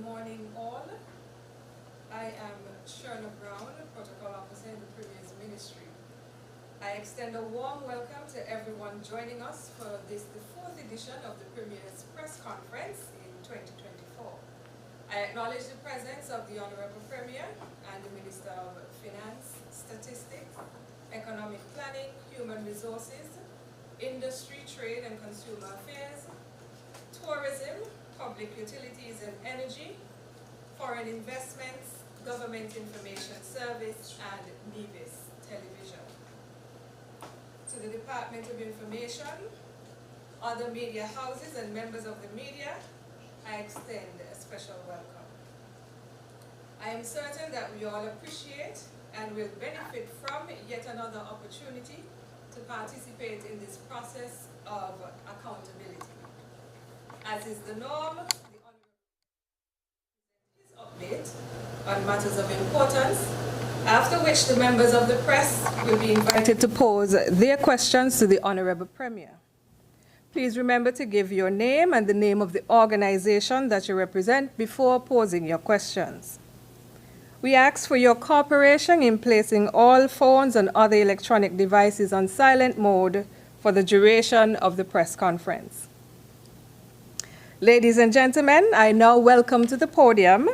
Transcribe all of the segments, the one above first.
morning, all. I am Jenna, Protocol Officer in the Premier's Ministry. I extend a warm welcome to everyone joining us for the fourth edition of the Premier's Press Conference in 2024. I acknowledge the presence of the Honourable Premier and the Minister of Finance, Statistics, Economic Planning, Human Resources, Industry, Trade and Consumer Affairs, Tourism, Public Utilities and Energy, Foreign Investments, Government Information Service, and Nevis Television. To the Department of Information, other media houses and members of the media, I extend a special welcome. I am certain that we all appreciate and will benefit from yet another opportunity to participate in this process of accountability. As is the norm, the Honourable his update on matters of importance, after which the members of the press will be invited to pose their questions to the Honourable Premier. Please remember to give your name and the name of the organization that you represent before posing your questions. We ask for your cooperation in placing all phones and other electronic devices on silent mode for the duration of the press conference. Ladies and gentlemen, I now welcome to the podium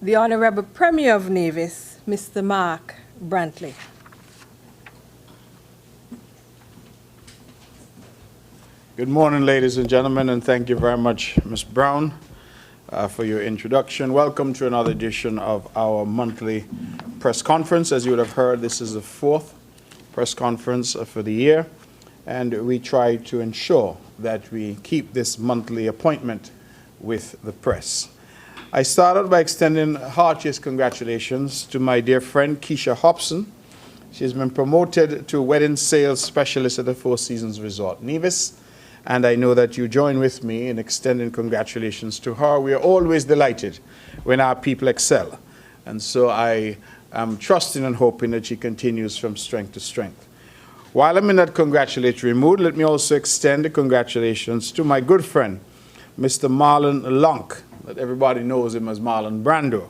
the Honourable Premier of Nevis, Mr. Mark Brantley. Good morning, ladies and gentlemen, and thank you very much, Ms. Brown, for your introduction. Welcome to another edition of our monthly press conference. As you would have heard, this is the fourth press conference for the year, and we try to ensure that we keep this monthly appointment with the press. I started by extending heartiest congratulations to my dear friend Keisha Hobson. She's been promoted to wedding sales specialist at the Four Seasons Resort Nevis, and I know that you join with me in extending congratulations to her. We are always delighted when our people excel, and so I am trusting and hoping that she continues from strength to strength. While I'm in that congratulatory mood, let me also extend the congratulations to my good friend, Mr. Marlon Lonk, that everybody knows him as Marlon Brando.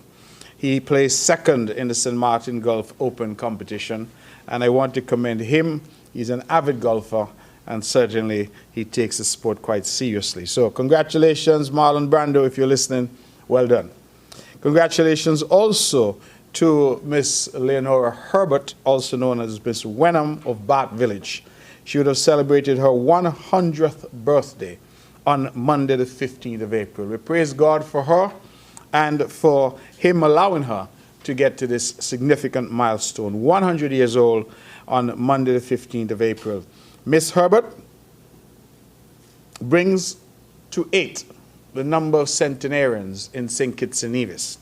He placed second in the St. Martin Golf Open competition, and I want to commend him. He's an avid golfer, and certainly he takes the sport quite seriously. So congratulations, Marlon Brando, if you're listening, well done. Congratulations also to Miss Leonora Herbert, also known as Miss Wenham of Bath Village. She would have celebrated her 100th birthday on Monday the 15th of April. We praise God for her and for him allowing her to get to this significant milestone. 100 years old on Monday the 15th of April. Miss Herbert brings to 8 the number of centenarians in St. Kitts and Nevis.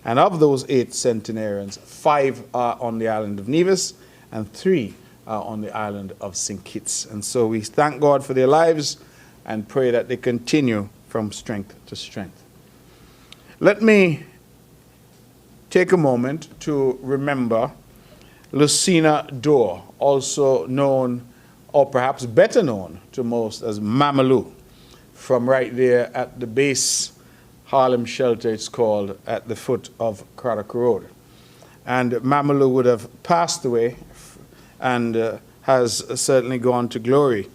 And of those 8 centenarians, 5 are on the island of Nevis and 3 are on the island of St. Kitts. And so we thank God for their lives and pray that they continue from strength to strength. Let me take a moment to remember Lucina Dorr, also known, or perhaps better known to most as Mamalu, from right there at the base Harlem shelter, it's called, at the foot of Craddock Road. And Mamalu would have passed away and has certainly gone to glory.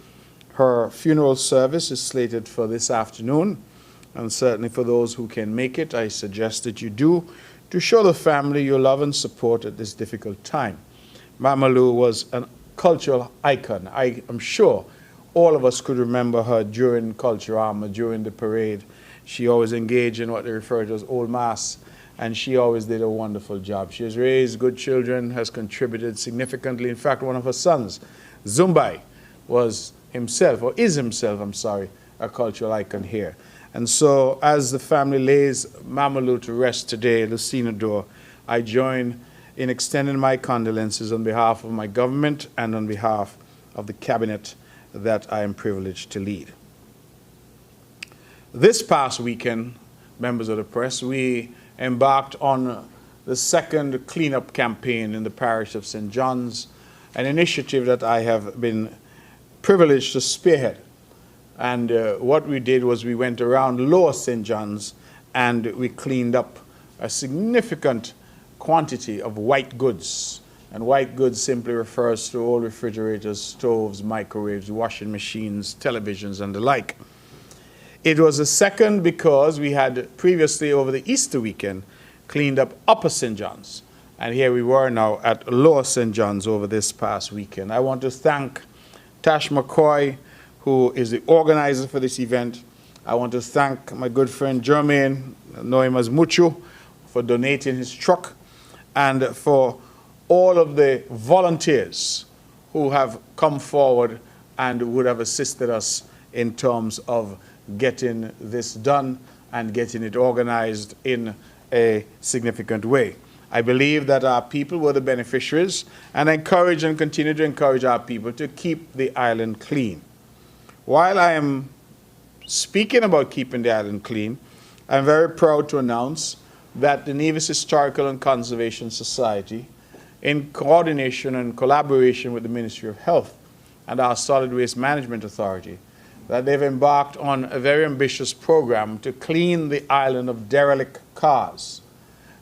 Her funeral service is slated for this afternoon, and certainly for those who can make it, I suggest that you do, to show the family your love and support at this difficult time. Mamalu was a cultural icon. I am sure all of us could remember her during Culture Armour, during the parade. She always engaged in what they refer to as Old Mass, and she always did a wonderful job. She has raised good children, has contributed significantly. In fact, one of her sons, Zumbai, was himself, or is himself, I'm sorry, a cultural icon here. And so as the family lays Mamalu to rest today, Lucina Dorr, I join in extending my condolences on behalf of my government and on behalf of the cabinet that I am privileged to lead. This past weekend, members of the press, we embarked on the second cleanup campaign in the parish of St. John's, an initiative that I have been privileged to spearhead. And what we did was we went around Lower St. John's and we cleaned up a significant quantity of white goods. And white goods simply refers to all refrigerators, stoves, microwaves, washing machines, televisions, and the like. It was a second because we had previously over the Easter weekend cleaned up Upper St. John's. And here we were now at Lower St. John's over this past weekend. I want to thank Tash McCoy, who is the organizer for this event. I want to thank my good friend Jermaine, know him as Mucho, for donating his truck, and for all of the volunteers who have come forward and would have assisted us in terms of getting this done and getting it organized in a significant way. I believe that our people were the beneficiaries, and I encourage and continue to encourage our people to keep the island clean. While I am speaking about keeping the island clean, I'm very proud to announce that the Nevis Historical and Conservation Society, in coordination and collaboration with the Ministry of Health and our Solid Waste Management Authority, that they've embarked on a very ambitious program to clean the island of derelict cars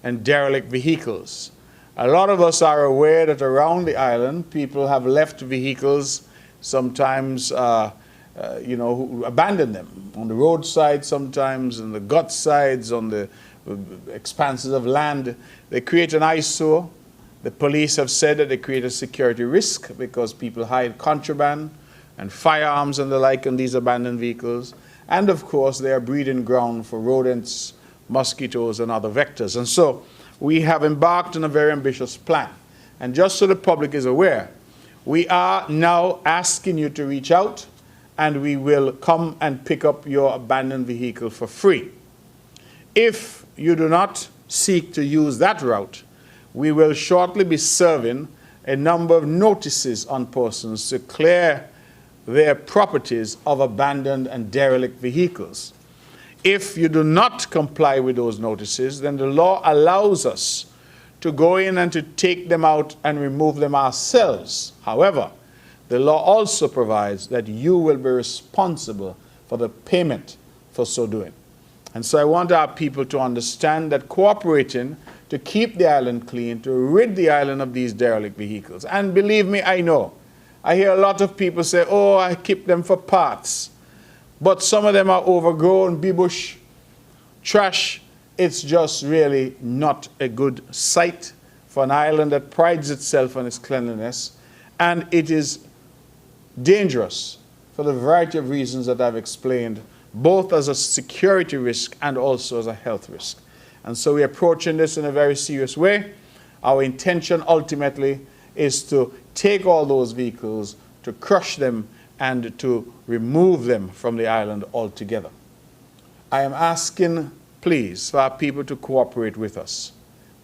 and derelict vehicles. A lot of us are aware that around the island, people have left vehicles, sometimes who abandon them on the roadside, sometimes on the gut sides, on the expanses of land. They create an eyesore. The police have said that they create a security risk because people hide contraband and firearms and the like in these abandoned vehicles. And of course, they are breeding ground for rodents, mosquitoes, and other vectors. And so we have embarked on a very ambitious plan. And just so the public is aware, we are now asking you to reach out, and we will come and pick up your abandoned vehicle for free. If you do not seek to use that route, we will shortly be serving a number of notices on persons to clear their properties of abandoned and derelict vehicles. If you do not comply with those notices, then the law allows us to go in and to take them out and remove them ourselves. However, the law also provides that you will be responsible for the payment for so doing. And so I want our people to understand that cooperating to keep the island clean, to rid the island of these derelict vehicles. And believe me, I know. I hear a lot of people say, oh, I keep them for parts. But some of them are overgrown, bebush, trash. It's just really not a good sight for an island that prides itself on its cleanliness. And it is dangerous for the variety of reasons that I've explained, both as a security risk and also as a health risk. And so we're approaching this in a very serious way. Our intention ultimately is to take all those vehicles, to crush them, and to remove them from the island altogether. I am asking, please, for our people to cooperate with us.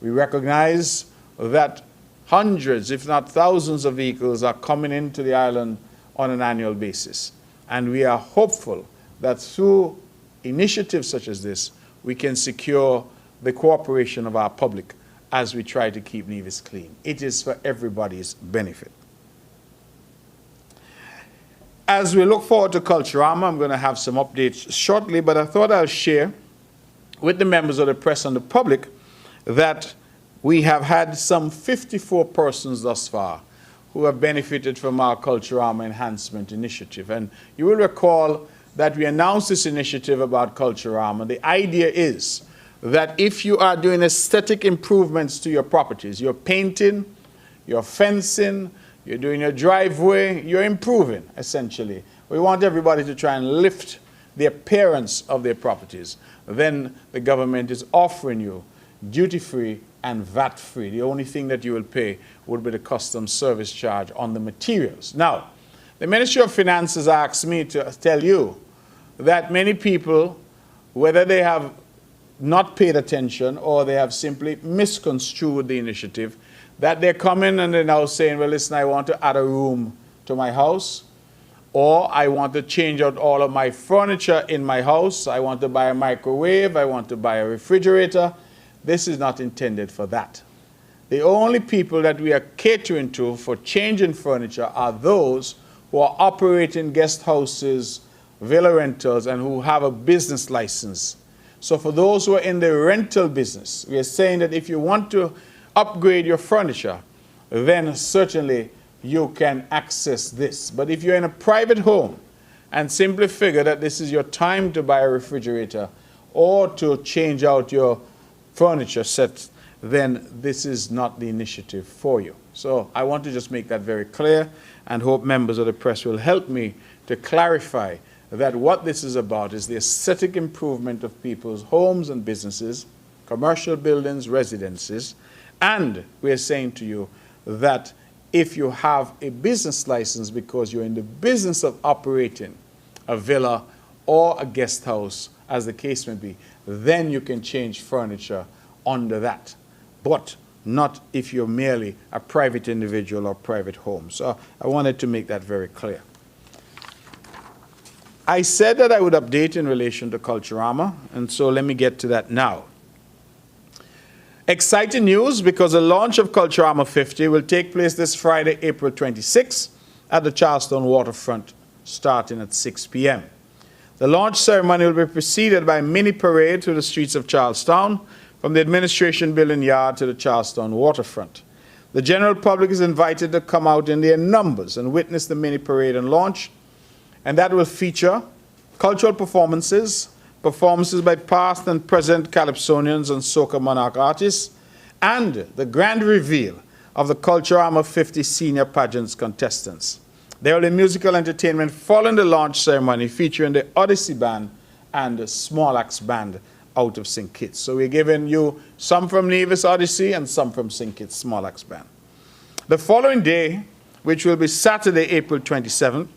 We recognize that hundreds, if not thousands of vehicles are coming into the island on an annual basis. And we are hopeful that through initiatives such as this, we can secure the cooperation of our public as we try to keep Nevis clean. It is for everybody's benefit. As we look forward to Culturama, I'm going to have some updates shortly, but I thought I'll share with the members of the press and the public that we have had some 54 persons thus far who have benefited from our Culturama Enhancement Initiative. And you will recall that we announced this initiative about Culturama. The idea is that if you are doing aesthetic improvements to your properties, you're painting, you're fencing, you're doing your driveway, you're improving, essentially. We want everybody to try and lift the appearance of their properties. Then the government is offering you duty-free and VAT-free. The only thing that you will pay would be the customs service charge on the materials. Now, the Ministry of Finance has asked me to tell you that many people, whether they have not paid attention or they have simply misconstrued the initiative, that they're coming and they're now saying, well, listen, I want to add a room to my house, or I want to change out all of my furniture in my house, I want to buy a microwave, I want to buy a refrigerator. This is not intended for that. The only people that we are catering to for changing furniture are those who are operating guest houses, villa rentals, and who have a business license. So for those who are in the rental business, we are saying that if you want to upgrade your furniture, then certainly you can access this. But if you're in a private home and simply figure that this is your time to buy a refrigerator or to change out your furniture set, then this is not the initiative for you. So I want to just make that very clear and hope members of the press will help me to clarify that what this is about is the aesthetic improvement of people's homes and businesses, commercial buildings, residences, and we are saying to you that if you have a business license because you're in the business of operating a villa or a guest house, as the case may be, then you can change furniture under that, but not if you're merely a private individual or private home. So I wanted to make that very clear. I said that I would update in relation to Culturama, and so let me get to that now. Exciting news because the launch of Culturama 50 will take place this Friday, April 26th at the Charlestown waterfront, starting at 6 p.m. The launch ceremony will be preceded by a mini parade through the streets of Charlestown from the administration building yard to the Charlestown waterfront. The general public is invited to come out in their numbers and witness the mini parade and launch, and that will feature cultural performances, performances by past and present Calypsonians and Soca Monarch artists, and the grand reveal of the Culturama 50 senior pageants contestants. There will be musical entertainment following the launch ceremony featuring the Odyssey Band and the Small Axe Band out of St. Kitts. So we're giving you some from Nevis Odyssey and some from St. Kitts Small Axe Band. The following day, which will be Saturday, April 27th,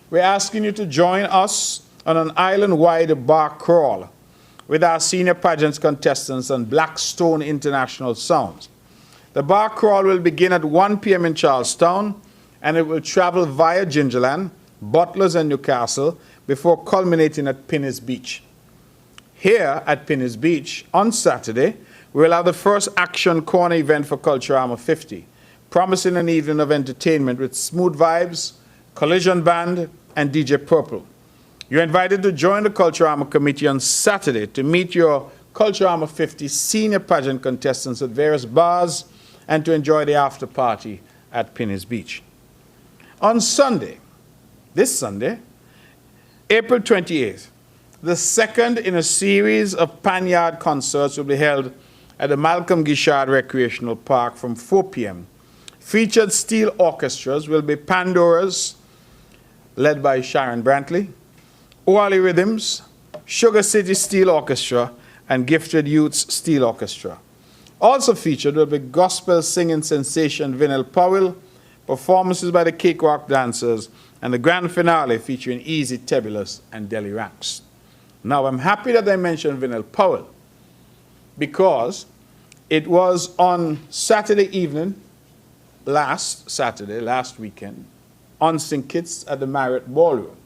we're asking you to join us on an island-wide bar crawl with our senior pageants contestants and Blackstone International Sounds. The bar crawl will begin at 1 p.m. in Charlestown, and it will travel via Gingerland, Butlers, and Newcastle before culminating at Pinnis Beach. Here at Pinnis Beach, on Saturday, we'll have the first Action Corner event for Culturama 50, promising an evening of entertainment with Smooth Vibes, Collision Band, and DJ Purple. You're invited to join the Culturama committee on Saturday to meet your Culturama 50 senior pageant contestants at various bars and to enjoy the after party at Pinnis Beach. On Sunday, this Sunday, April 28th, the second in a series of Panyard concerts will be held at the Malcolm Gishard Recreational Park from 4 p.m. Featured steel orchestras will be Pandora's, led by Sharon Brantley, Oali Rhythms, Sugar City Steel Orchestra, and Gifted Youth's Steel Orchestra. Also featured will be gospel singing sensation Vinyl Powell, performances by the Cakewalk Dancers, and the grand finale featuring Easy Tebulous and Deli Ranks. Now, I'm happy that I mentioned Vinyl Powell because it was on Saturday evening, last weekend, on St. Kitts at the Marriott Ballroom,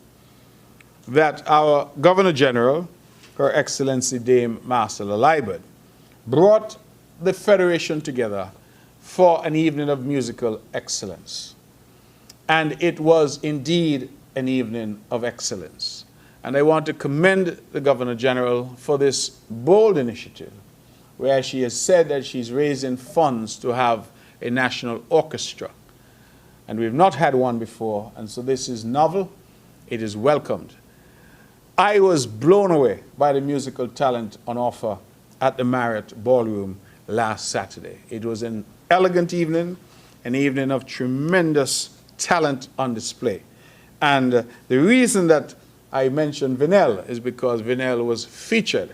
that our Governor General, Her Excellency Dame Marcella Liebert, brought the Federation together for an evening of musical excellence. And it was indeed an evening of excellence. And I want to commend the Governor General for this bold initiative, where she has said that she's raising funds to have a national orchestra. And we've not had one before, and so this is novel. It is welcomed. I was blown away by the musical talent on offer at the Marriott Ballroom last Saturday. It was an elegant evening, an evening of tremendous talent on display. And the reason that I mentioned Vinelle is because Vinelle was featured.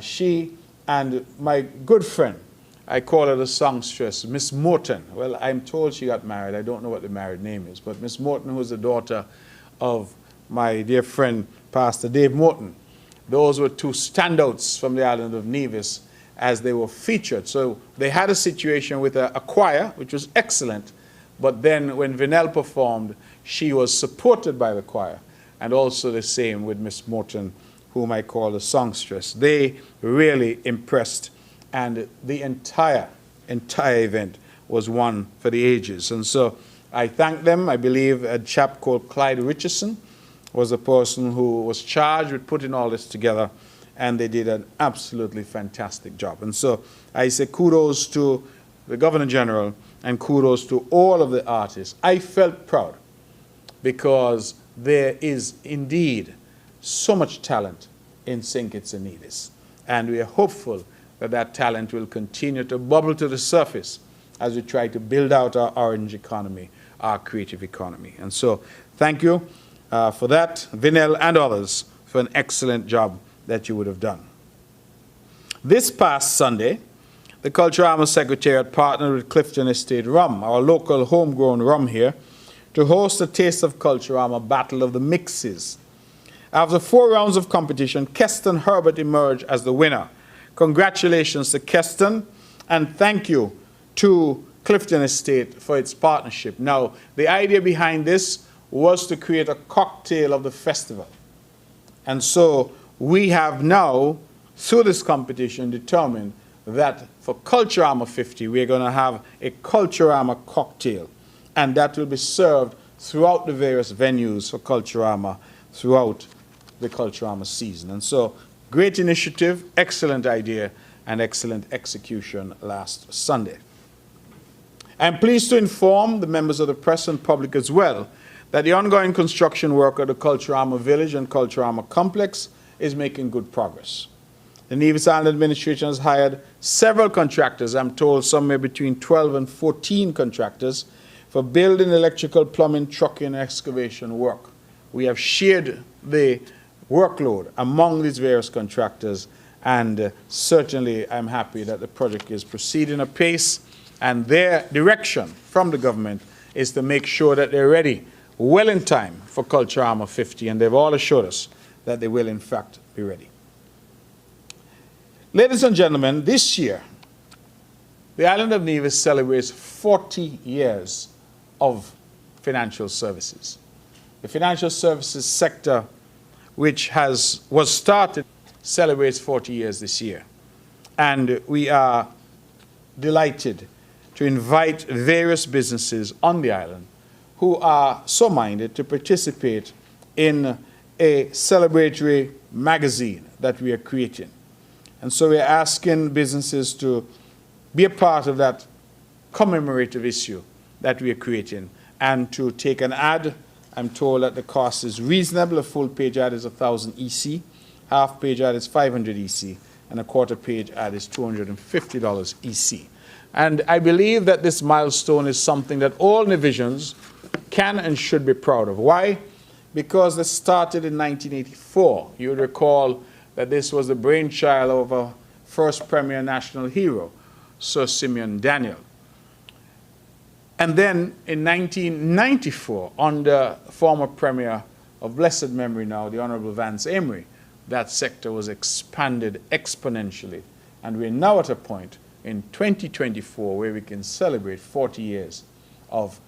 She and my good friend, I call her the songstress, Miss Morton. Well, I'm told she got married. I don't know what the married name is. But Miss Morton, who's the daughter of my dear friend, Pastor Dave Morton. Those were two standouts from the island of Nevis as they were featured. So they had a situation with a choir, which was excellent. But then when Vinelle performed, she was supported by the choir. And also the same with Miss Morton, whom I call the songstress. They really impressed. And the entire event was one for the ages. And so I thank them. I believe a chap called Clyde Richardson was the person who was charged with putting all this together. and they did an absolutely fantastic job. And so I say kudos to the Governor General and kudos to all of the artists. I felt proud because there is indeed so much talent in St. Kitts and Nevis. And we are hopeful that that talent will continue to bubble to the surface as we try to build out our orange economy, our creative economy. And so thank you for that, Vinell and others, for an excellent job that you would have done. This past Sunday, the Culture Armour Secretariat partnered with Clifton Estate Rum, our local homegrown rum here, to host a Taste of Culture Armour Battle of the Mixes. After 4 rounds of competition, Keston Herbert emerged as the winner. Congratulations to Keston, and thank you to Clifton Estate for its partnership. Now, the idea behind this was to create a cocktail of the festival. And so we have now, through this competition, determined that for Culture Armour 50, we're going to have a Culture Armour cocktail. And that will be served throughout the various venues for Culture Armour throughout the Culture Armour season. And so, great initiative, excellent idea, and excellent execution last Sunday. I'm pleased to inform the members of the press and public as well that the ongoing construction work at the Culture Armour Village and Culture Armour Complex is making good progress. The Nevis Island Administration has hired several contractors, I'm told somewhere between 12 and 14 contractors, for building, electrical, plumbing, trucking, and excavation work. We have shared the workload among these various contractors, and certainly I'm happy that the project is proceeding apace, and their direction from the government is to make sure that they're ready well in time for Culture Armour 50, and they've all assured us that they will in fact be ready. Ladies and gentlemen, this year, the island of Nevis celebrates 40 years of financial services. The financial services sector, which was started, celebrates 40 years this year. And we are delighted to invite various businesses on the island who are so minded to participate in a celebratory magazine that we are creating. And so we are asking businesses to be a part of that commemorative issue that we are creating and to take an ad. I'm told that the cost is reasonable. A full page ad is 1,000 EC, half page ad is 500 EC, and a quarter page ad is $250 EC. And I believe that this milestone is something that all Nevisians can and should be proud of. Why? Because this started in 1984. You would recall that this was the brainchild of our first Premier National Hero, Sir Simeon Daniel. And then in 1994, under former Premier of blessed memory now, the Honorable Vance Emery, that sector was expanded exponentially. And we're now at a point in 2024 where we can celebrate 40 years of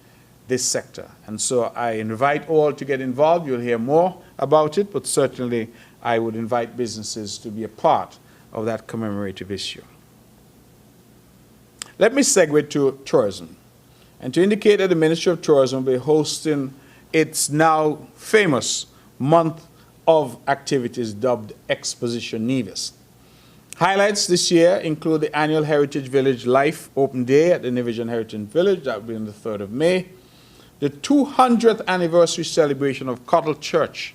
this sector. And so I invite all to get involved. You'll hear more about it, but certainly I would invite businesses to be a part of that commemorative issue. Let me segue to tourism, and to indicate that the Ministry of Tourism will be hosting its now famous month of activities dubbed Exposition Nevis. Highlights this year include the annual Heritage Village Life Open Day at the Nevisian Heritage Village, that will be on the 3rd of May, the 200th anniversary celebration of Cottle Church,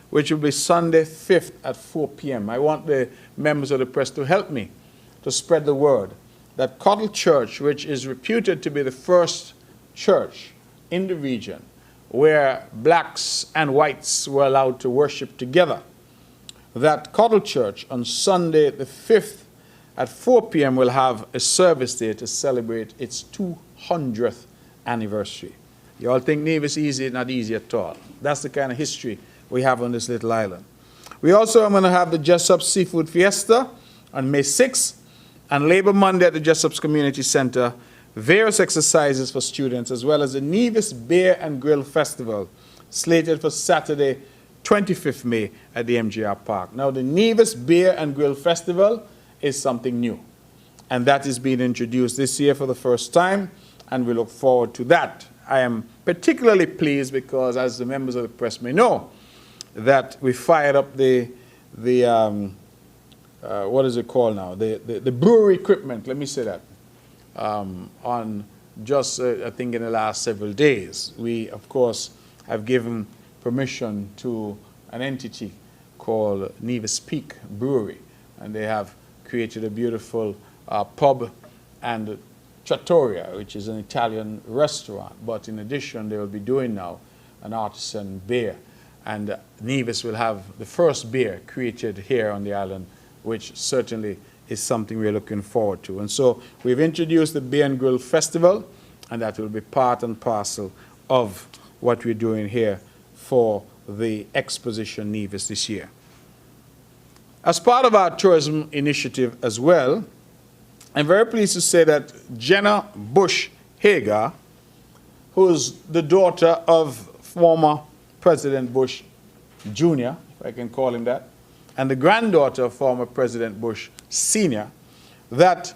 which will be Sunday 5th at 4 p.m. I want the members of the press to help me to spread the word that Cottle Church, which is reputed to be the first church in the region where blacks and whites were allowed to worship together, that Cottle Church on Sunday the 5th at 4 p.m. will have a service there to celebrate its 200th anniversary. You all think Nevis easy? Not easy at all. That's the kind of history we have on this little island. We also are going to have the Jessup Seafood Fiesta on May 6th, and Labor Monday at the Jessup's Community Center, various exercises for students, as well as the Nevis Beer and Grill Festival, slated for Saturday, 25th May at the MGR Park. Now, the Nevis Beer and Grill Festival is something new, and that is being introduced this year for the first time, and we look forward to that. I am particularly pleased because, as the members of the press may know, that we fired up the what is it called now? The brewery equipment, let me say that, on just, I think, in the last several days. We, of course, have given permission to an entity called Nevis Peak Brewery, and they have created a beautiful pub and trattoria, which is an Italian restaurant. But in addition, they will be doing now an artisan beer. And Nevis will have the first beer created here on the island, which certainly is something we're looking forward to. And so we've introduced the Beer and Grill Festival, and that will be part and parcel of what we're doing here for the Exposition Nevis this year. As part of our tourism initiative as well, I'm very pleased to say that Jenna Bush Hager, who's the daughter of former President Bush Jr., if I can call him that, and the granddaughter of former President Bush Sr., that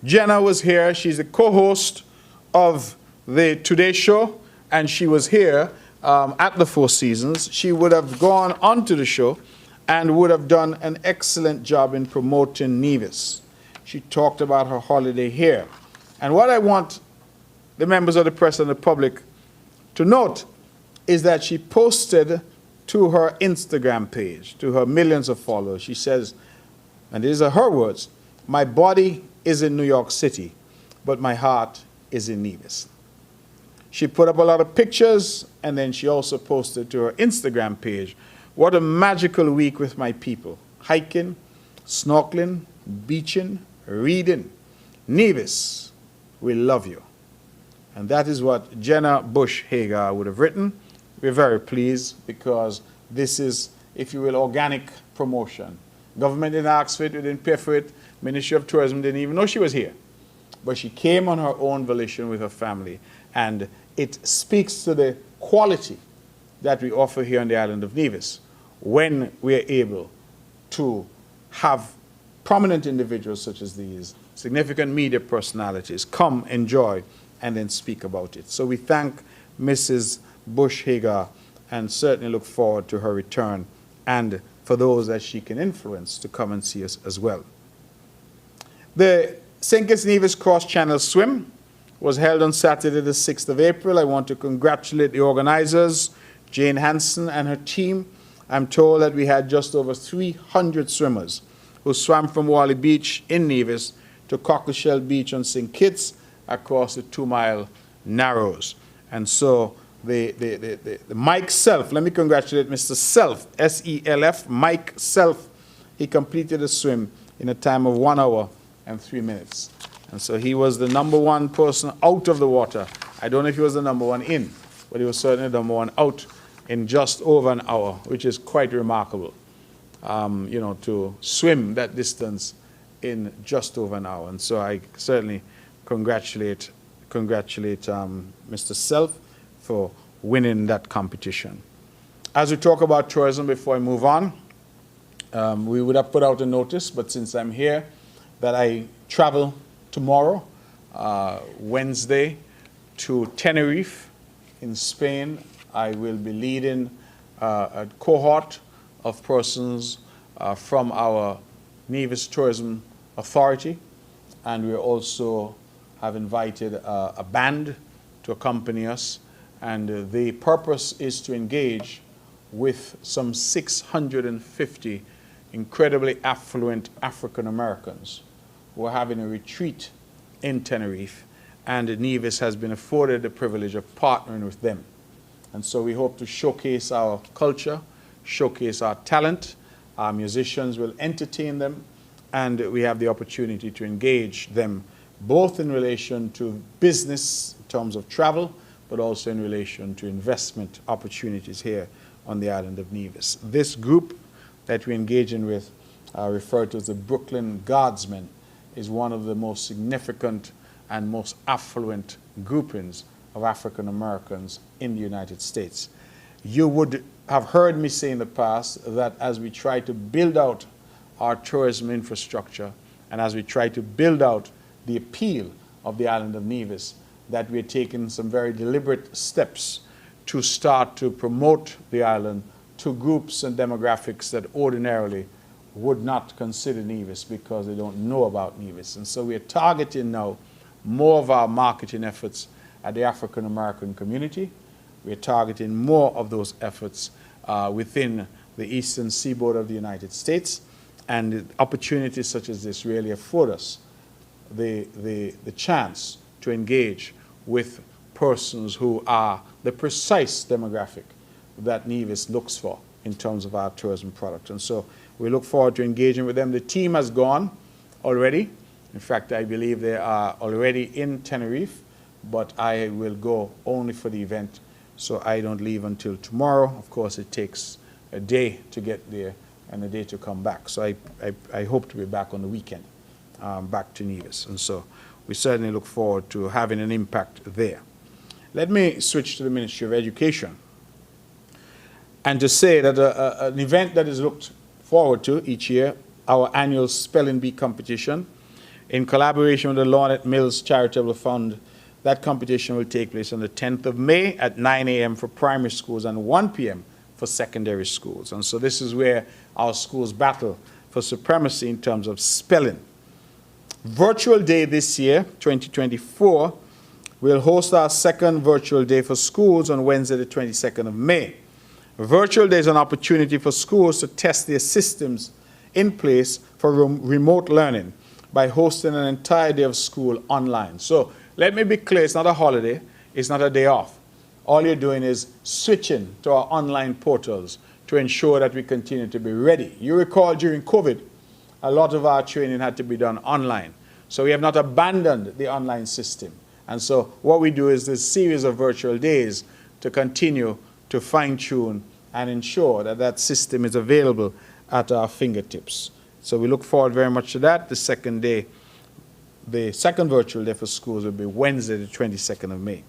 Jenna was here. She's a co-host of the Today Show, and she was here at the Four Seasons. She would have gone onto the show and would have done an excellent job in promoting Nevis. She talked about her holiday here. And what I want the members of the press and the public to note is that she posted to her Instagram page, to her millions of followers. She says, and these are her words, "My body is in New York City, but my heart is in Nevis." She put up a lot of pictures, and then she also posted to her Instagram page, "What a magical week with my people. Hiking, snorkeling, beaching, reading. Nevis, we love you." And that is what Jenna Bush Hager would have written. We're very pleased because this is, if you will, organic promotion. Government didn't ask for it, we didn't pay for it. Ministry of Tourism didn't even know she was here. But she came on her own volition with her family. And it speaks to the quality that we offer here on the island of Nevis when we are able to have prominent individuals such as these, significant media personalities, come, enjoy, and then speak about it. So we thank Mrs. Bush Hager and certainly look forward to her return and for those that she can influence to come and see us as well. The St. Kitts Nevis Cross Channel Swim was held on Saturday the 6th of April. I want to congratulate the organizers, Jane Hansen and her team. I'm told that we had just over 300 swimmers who swam from Wally Beach in Nevis to Cockleshell Beach on St. Kitts across the 2-mile Narrows. And so the Mike Self, let me congratulate Mr. Self, S-E-L-F, Mike Self. He completed the swim in a time of 1 hour and 3 minutes. And so he was the #1 person out of the water. I don't know if he was the #1 in, but he was certainly the #1 out in just over an hour, which is quite remarkable, you know, to swim that distance in just over an hour. And so I certainly congratulate Mr. Self for winning that competition. As we talk about tourism, before I move on, we would have put out a notice, but since I'm here, that I travel tomorrow, Wednesday, to Tenerife in Spain. I will be leading a cohort of persons from our Nevis Tourism Authority, and we also have invited a band to accompany us, and the purpose is to engage with some 650 incredibly affluent African Americans who are having a retreat in Tenerife, and Nevis has been afforded the privilege of partnering with them. And so we hope to showcase our culture, showcase our talent. Our musicians will entertain them, and we have the opportunity to engage them both in relation to business in terms of travel, but also in relation to investment opportunities here on the island of Nevis. This group that we're engaging with, referred to as the Brooklyn Guardsmen, is one of the most significant and most affluent groupings of African Americans in the United States. You would have heard me say in the past that as we try to build out our tourism infrastructure and as we try to build out the appeal of the island of Nevis, that we're taking some very deliberate steps to start to promote the island to groups and demographics that ordinarily would not consider Nevis because they don't know about Nevis. And so we're targeting now more of our marketing efforts at the African American community. We're targeting more of those efforts within the eastern seaboard of the United States. And opportunities such as this really afford us the chance to engage with persons who are the precise demographic that Nevis looks for in terms of our tourism product. And so we look forward to engaging with them. The team has gone already. In fact, I believe they are already in Tenerife, but I will go only for the event, so I don't leave until tomorrow. Of course, it takes a day to get there and a day to come back. So I hope to be back on the weekend, back to Nevis. And so we certainly look forward to having an impact there. Let me switch to the Ministry of Education and to say that an event that is looked forward to each year, our annual Spelling Bee competition, in collaboration with the Lornette Mills Charitable Fund. That competition will take place on the 10th of May at 9 a.m. for primary schools and 1 p.m. for secondary schools. And so this is where our schools battle for supremacy in terms of spelling. Virtual Day this year, 2024, we'll host our second Virtual Day for schools on Wednesday, the 22nd of May. Virtual Day is an opportunity for schools to test their systems in place for remote learning by hosting an entire day of school online. So let me be clear, it's not a holiday, it's not a day off. All you're doing is switching to our online portals to ensure that we continue to be ready. You recall during COVID, a lot of our training had to be done online. So we have not abandoned the online system. And so what we do is this series of virtual days to continue to fine-tune and ensure that that system is available at our fingertips. So we look forward very much to that. The second virtual day for schools will be Wednesday, the 22nd of May.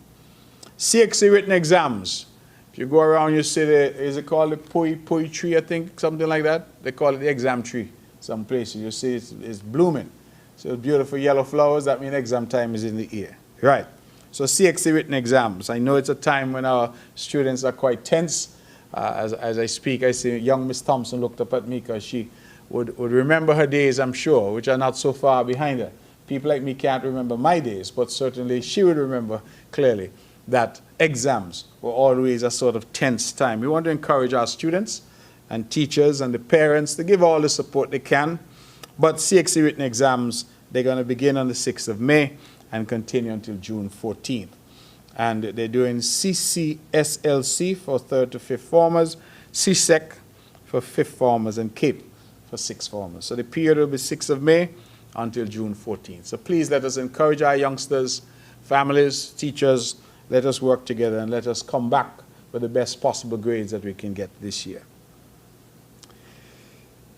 CXC written exams. If you go around, you see is it called the poi tree, I think, something like that? They call it the exam tree. Some places you see it's blooming. So beautiful yellow flowers, that means exam time is in the air. Right. So CXC written exams. I know it's a time when our students are quite tense. As I speak, I see young Miss Thompson looked up at me because she would remember her days, I'm sure, which are not so far behind her. People like me can't remember my days, but certainly she would remember clearly that exams were always a sort of tense time. We want to encourage our students and teachers and the parents to give all the support they can. But CXC written exams, they're going to begin on the 6th of May and continue until June 14th. And they're doing CCSLC for 3rd to 5th formers, CSEC for 5th formers, and CAPE for 6th formers. So the period will be 6th of May until June 14th. So please let us encourage our youngsters, families, teachers. Let us work together and let us come back with the best possible grades that we can get this year.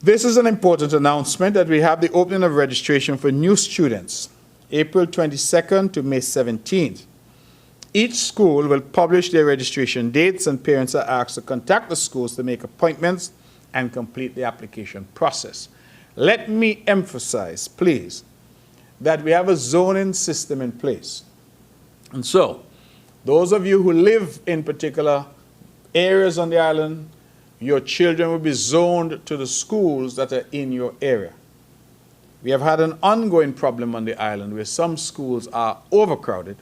This is an important announcement that we have the opening of registration for new students, April 22nd to May 17th. Each school will publish their registration dates, and parents are asked to contact the schools to make appointments and complete the application process. Let me emphasize, please, that we have a zoning system in place. And so, those of you who live in particular areas on the island, your children will be zoned to the schools that are in your area. We have had an ongoing problem on the island where some schools are overcrowded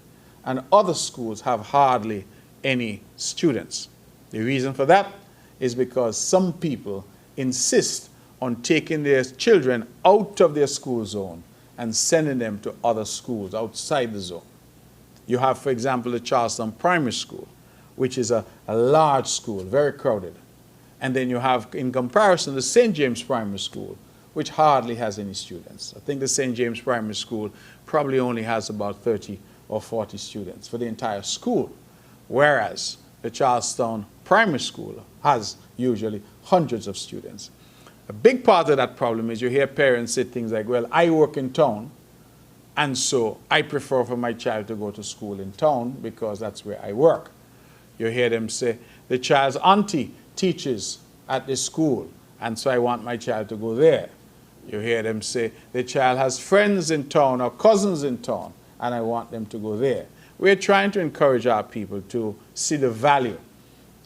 and other schools have hardly any students. The reason for that is because some people insist on taking their children out of their school zone and sending them to other schools outside the zone. You have, for example, the Charleston Primary School, which is a large school, very crowded. And then you have, in comparison, the St. James Primary School, which hardly has any students. I think the St. James Primary School probably only has about 30 or 40 students for the entire school, whereas the Charlestown Primary School has usually hundreds of students. A big part of that problem is you hear parents say things like, well, I work in town, and so I prefer for my child to go to school in town because that's where I work. You hear them say, the child's auntie teaches at this school, and so I want my child to go there. You hear them say, the child has friends in town or cousins in town, and I want them to go there. We're trying to encourage our people to see the value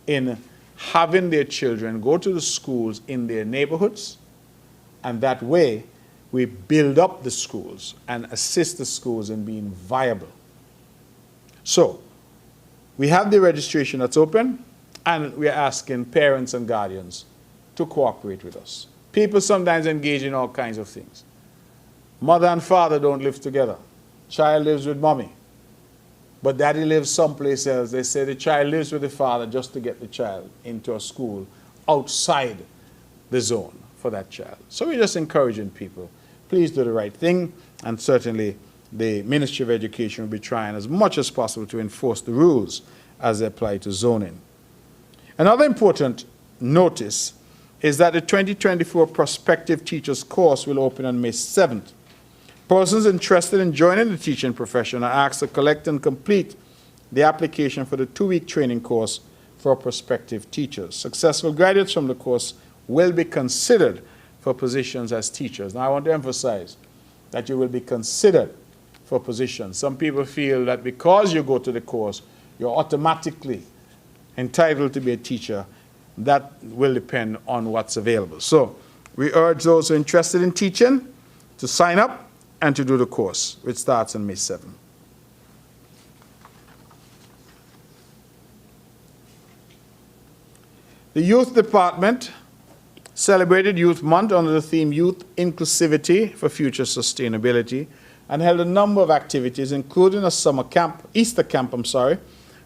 in having their children go to the schools in their neighborhoods And that way, we build up the schools and assist the schools in being viable. So, we have the registration that's open, and we are asking parents and guardians to cooperate with us. People sometimes engage in all kinds of things. Mother and father don't live together. Child lives with mommy. But daddy lives someplace else. They say the child lives with the father just to get the child into a school outside the zone for that child. So we're just encouraging people. Please do the right thing, and certainly the Ministry of Education will be trying as much as possible to enforce the rules as they apply to zoning. Another important notice is that the 2024 Prospective Teachers course will open on May 7th. Persons interested in joining the teaching profession are asked to collect and complete the application for the 2-week training course for prospective teachers. Successful graduates from the course will be considered for positions as teachers. Now, I want to emphasize that you will be considered for positions. Some people feel that because you go to the course, you're automatically entitled to be a teacher. That will depend on what's available. So we urge those who are interested in teaching to sign up and to do the course, which starts on May 7th. The Youth Department celebrated Youth Month under the theme Youth Inclusivity for Future Sustainability, and held a number of activities, including a Easter camp,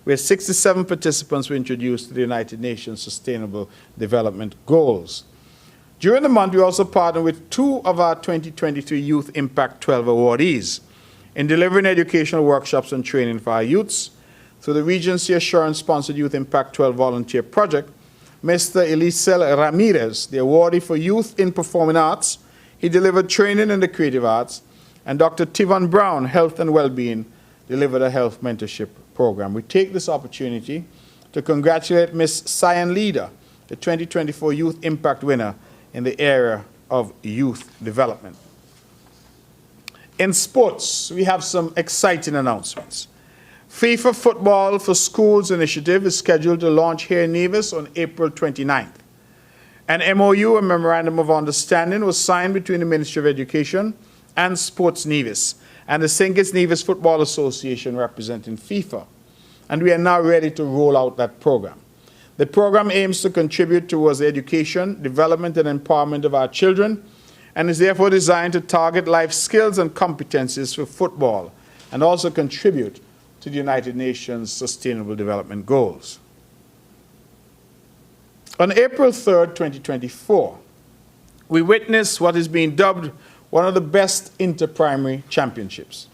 where 67 participants were introduced to the United Nations Sustainable Development Goals. During the month, we also partnered with 2 of our 2023 Youth Impact 12 awardees in delivering educational workshops and training for our youths. Through the Regency Assurance-sponsored Youth Impact 12 volunteer project, Mr. Elisel Ramirez, the awardee for Youth in Performing Arts, he delivered training in the creative arts, and Dr. Tivon Brown, Health and Wellbeing, delivered a health mentorship program. We take this opportunity to congratulate Ms. Cyan Leader, the 2024 Youth Impact winner in the area of youth development. In sports, we have some exciting announcements. FIFA Football for Schools initiative is scheduled to launch here in Nevis on April 29th. An MOU, a Memorandum of Understanding, was signed between the Ministry of Education and Sports Nevis and the St. Kitts Nevis Football Association representing FIFA. And we are now ready to roll out that program. The program aims to contribute towards the education, development, and empowerment of our children, and is therefore designed to target life skills and competencies for football, and also contribute to the United Nations Sustainable Development Goals. On April 3rd, 2024, we witnessed what is being dubbed one of the best inter-primary championships.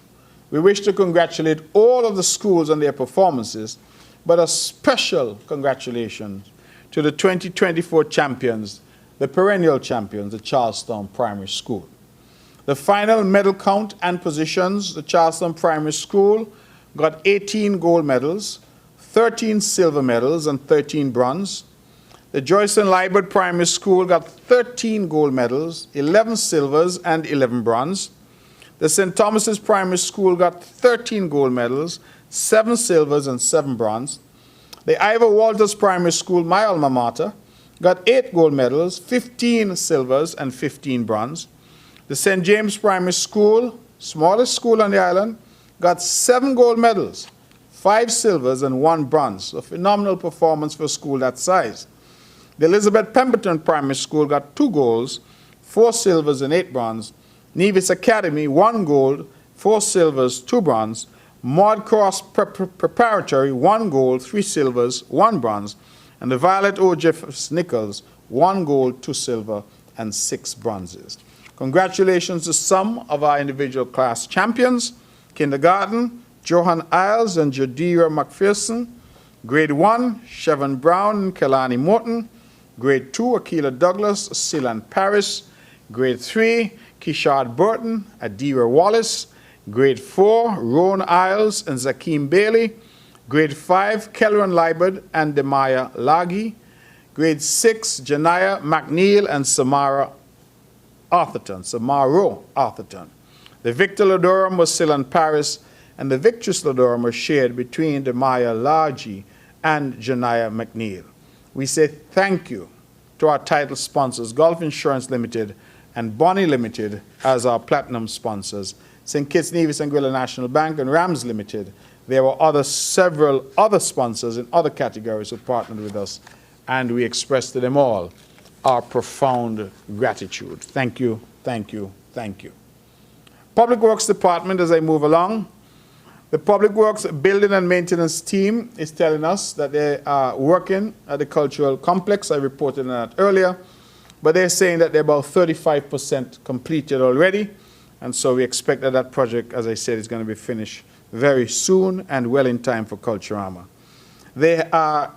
We wish to congratulate all of the schools on their performances, but a special congratulations to the 2024 champions, the perennial champions, the Charlestown Primary School. The final medal count and positions, the Charlestown Primary School got 18 gold medals, 13 silver medals, and 13 bronze. The Joyce and Liebert Primary School got 13 gold medals, 11 silvers, and 11 bronze. The St. Thomas's Primary School got 13 gold medals, 7 silvers, and 7 bronze. The Ivor Walters Primary School, my alma mater, got 8 gold medals, 15 silvers, and 15 bronze. The St. James Primary School, smallest school on the island, got 7 gold medals, 5 silvers, and 1 bronze. A phenomenal performance for a school that size. The Elizabeth Pemberton Primary School got 2 golds, 4 silvers, and 8 bronze. Nevis Academy, 1 gold, 4 silvers, 2 bronze. Maud Cross Preparatory, 1 gold, 3 silvers, 1 bronze. And the Violet O. Jeffers Nichols, 1 gold, 2 silver, and 6 bronzes. Congratulations to some of our individual class champions. Kindergarten, Johan Isles and Jadira McPherson. Grade 1, Chevon Brown and Kelani Morton. Grade 2, Akila Douglas, Silan Paris. Grade 3, Kishard Burton, Adira Wallace. Grade 4, Roan Isles and Zakeem Bailey. Grade 5, Kelron Liebert and Demaya Lagi. Grade 6, Janaya McNeil and Samaro Arthurton. The Victor Ladorum was Silan Paris, and the Victress Ladorum was shared between Demaya Lagi and Janaya McNeil. We say thank you to our title sponsors, Gulf Insurance Limited and Bonnie Limited as our platinum sponsors. St. Kitts, Nevis and Gwilla National Bank and Rams Limited. There were several other sponsors in other categories who partnered with us, and we express to them all our profound gratitude. Thank you, thank you, thank you. Public Works Department, as I move along, the Public Works Building and Maintenance team is telling us that they are working at the cultural complex. I reported on that earlier, but they're saying that they're about 35% completed already, and so we expect that that project, as I said, is going to be finished very soon and well in time for Culturama. They are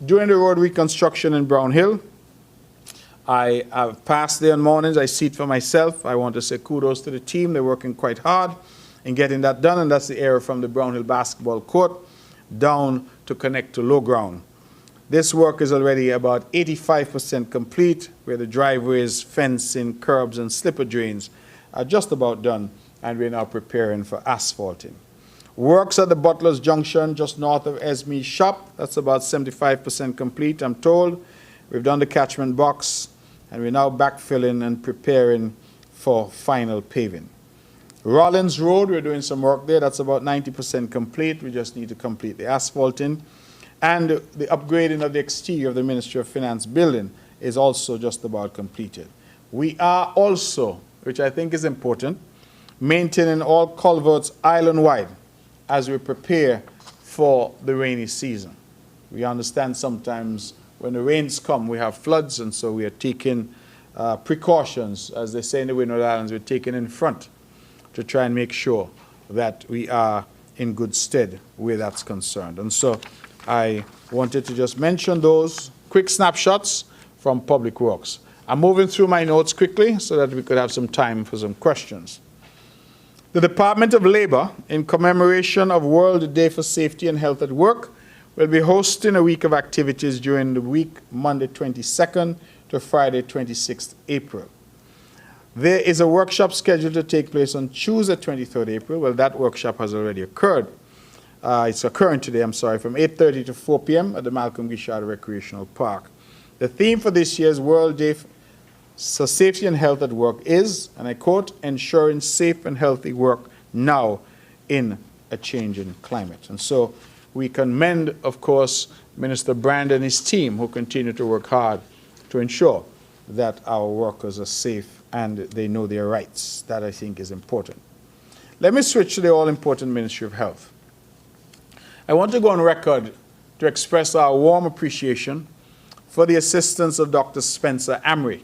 doing the road reconstruction in Brown Hill. I have passed there on mornings. I see it for myself. I want to say kudos to the team. They're working quite hard in getting that done, and that's the area from the Brown Hill basketball court down to connect to low ground. This work is already about 85% complete, where the driveways, fencing, curbs, and slipper drains are just about done, and we're now preparing for asphalting. Works at the Butler's Junction, just north of Esme's shop, that's about 75% complete, I'm told. We've done the catchment box, and we're now backfilling and preparing for final paving. Rollins Road, we're doing some work there. That's about 90% complete. We just need to complete the asphalting. And the upgrading of the exterior of the Ministry of Finance building is also just about completed. We are also, which I think is important, maintaining all culverts island-wide as we prepare for the rainy season. We understand sometimes when the rains come, we have floods, and so we are taking precautions. As they say in the Windward Islands, we're taking in front to try and make sure that we are in good stead where that's concerned. And so I wanted to just mention those quick snapshots from Public Works. I'm moving through my notes quickly so that we could have some time for some questions. The Department of Labor, in commemoration of World Day for Safety and Health at Work, will be hosting a week of activities during the week, Monday 22nd to Friday 26th April. There is a workshop scheduled to take place on Tuesday 23rd April. Well, that workshop has already occurred. It's occurring today, I'm sorry, from 8:30 to 4 p.m. at the Malcolm Gish Recreational Park. The theme for this year's World Day for Safety and Health at Work is, and I quote, ensuring safe and healthy work now in a changing climate. And so we commend, of course, Minister Brand and his team who continue to work hard to ensure that our workers are safe and they know their rights. That, I think, is important. Let me switch to the all-important Ministry of Health. I want to go on record to express our warm appreciation for the assistance of Dr. Spencer Amry.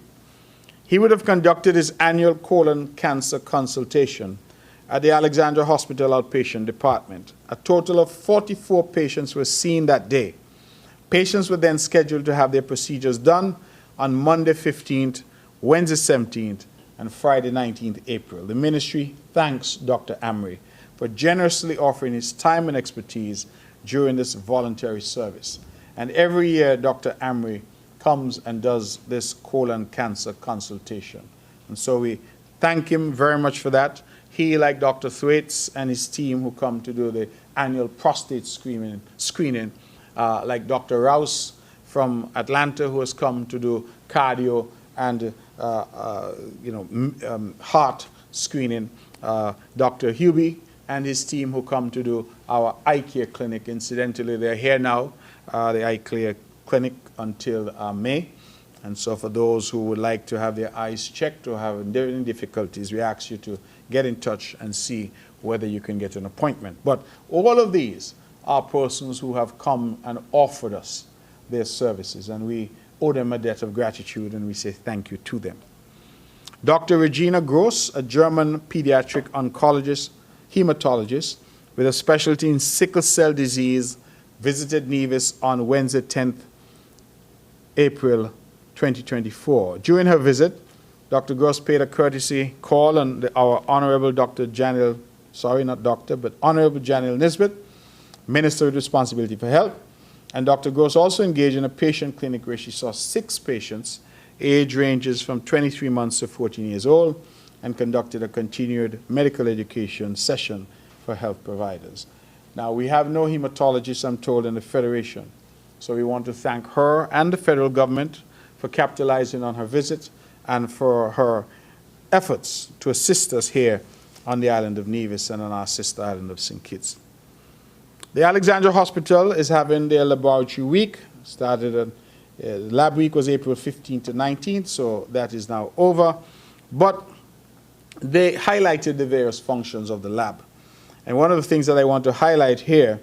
He would have conducted his annual colon cancer consultation at the Alexandra Hospital Outpatient Department. A total of 44 patients were seen that day. Patients were then scheduled to have their procedures done on Monday 15th, Wednesday 17th, and Friday 19th April. The ministry thanks Dr. Amry for generously offering his time and expertise during this voluntary service. And every year, Dr. Amry comes and does this colon cancer consultation. And so we thank him very much for that. He, like Dr. Thwaites and his team who come to do the annual prostate screening, like Dr. Rouse from Atlanta who has come to do cardio and heart screening, Dr. Hubie and his team who come to do our eye care clinic. Incidentally, they're here now, the eye care clinic until May. And so for those who would like to have their eyes checked or have any difficulties, we ask you to get in touch and see whether you can get an appointment. But all of these are persons who have come and offered us their services, and we owe them a debt of gratitude, and we say thank you to them. Dr. Regina Gross, a German pediatric oncologist, hematologist with a specialty in sickle cell disease, visited Nevis on Wednesday 10th April 2024. During her visit, Dr. Gross paid a courtesy call on our Honorable Dr. Janil, Honorable Janil Nisbet, Minister with Responsibility for Health. And Dr. Gross also engaged in a patient clinic where she saw 6 patients, age ranges from 23 months to 14 years old, and conducted a continued medical education session for health providers. Now, we have no hematologists, I'm told, in the Federation. So we want to thank her and the federal government for capitalizing on her visit and for her efforts to assist us here on the island of Nevis and on our sister island of St. Kitts. The Alexandria Hospital is having their laboratory week. Lab week was April 15th to 19th, so that is now over. But they highlighted the various functions of the lab. And one of the things that I want to highlight here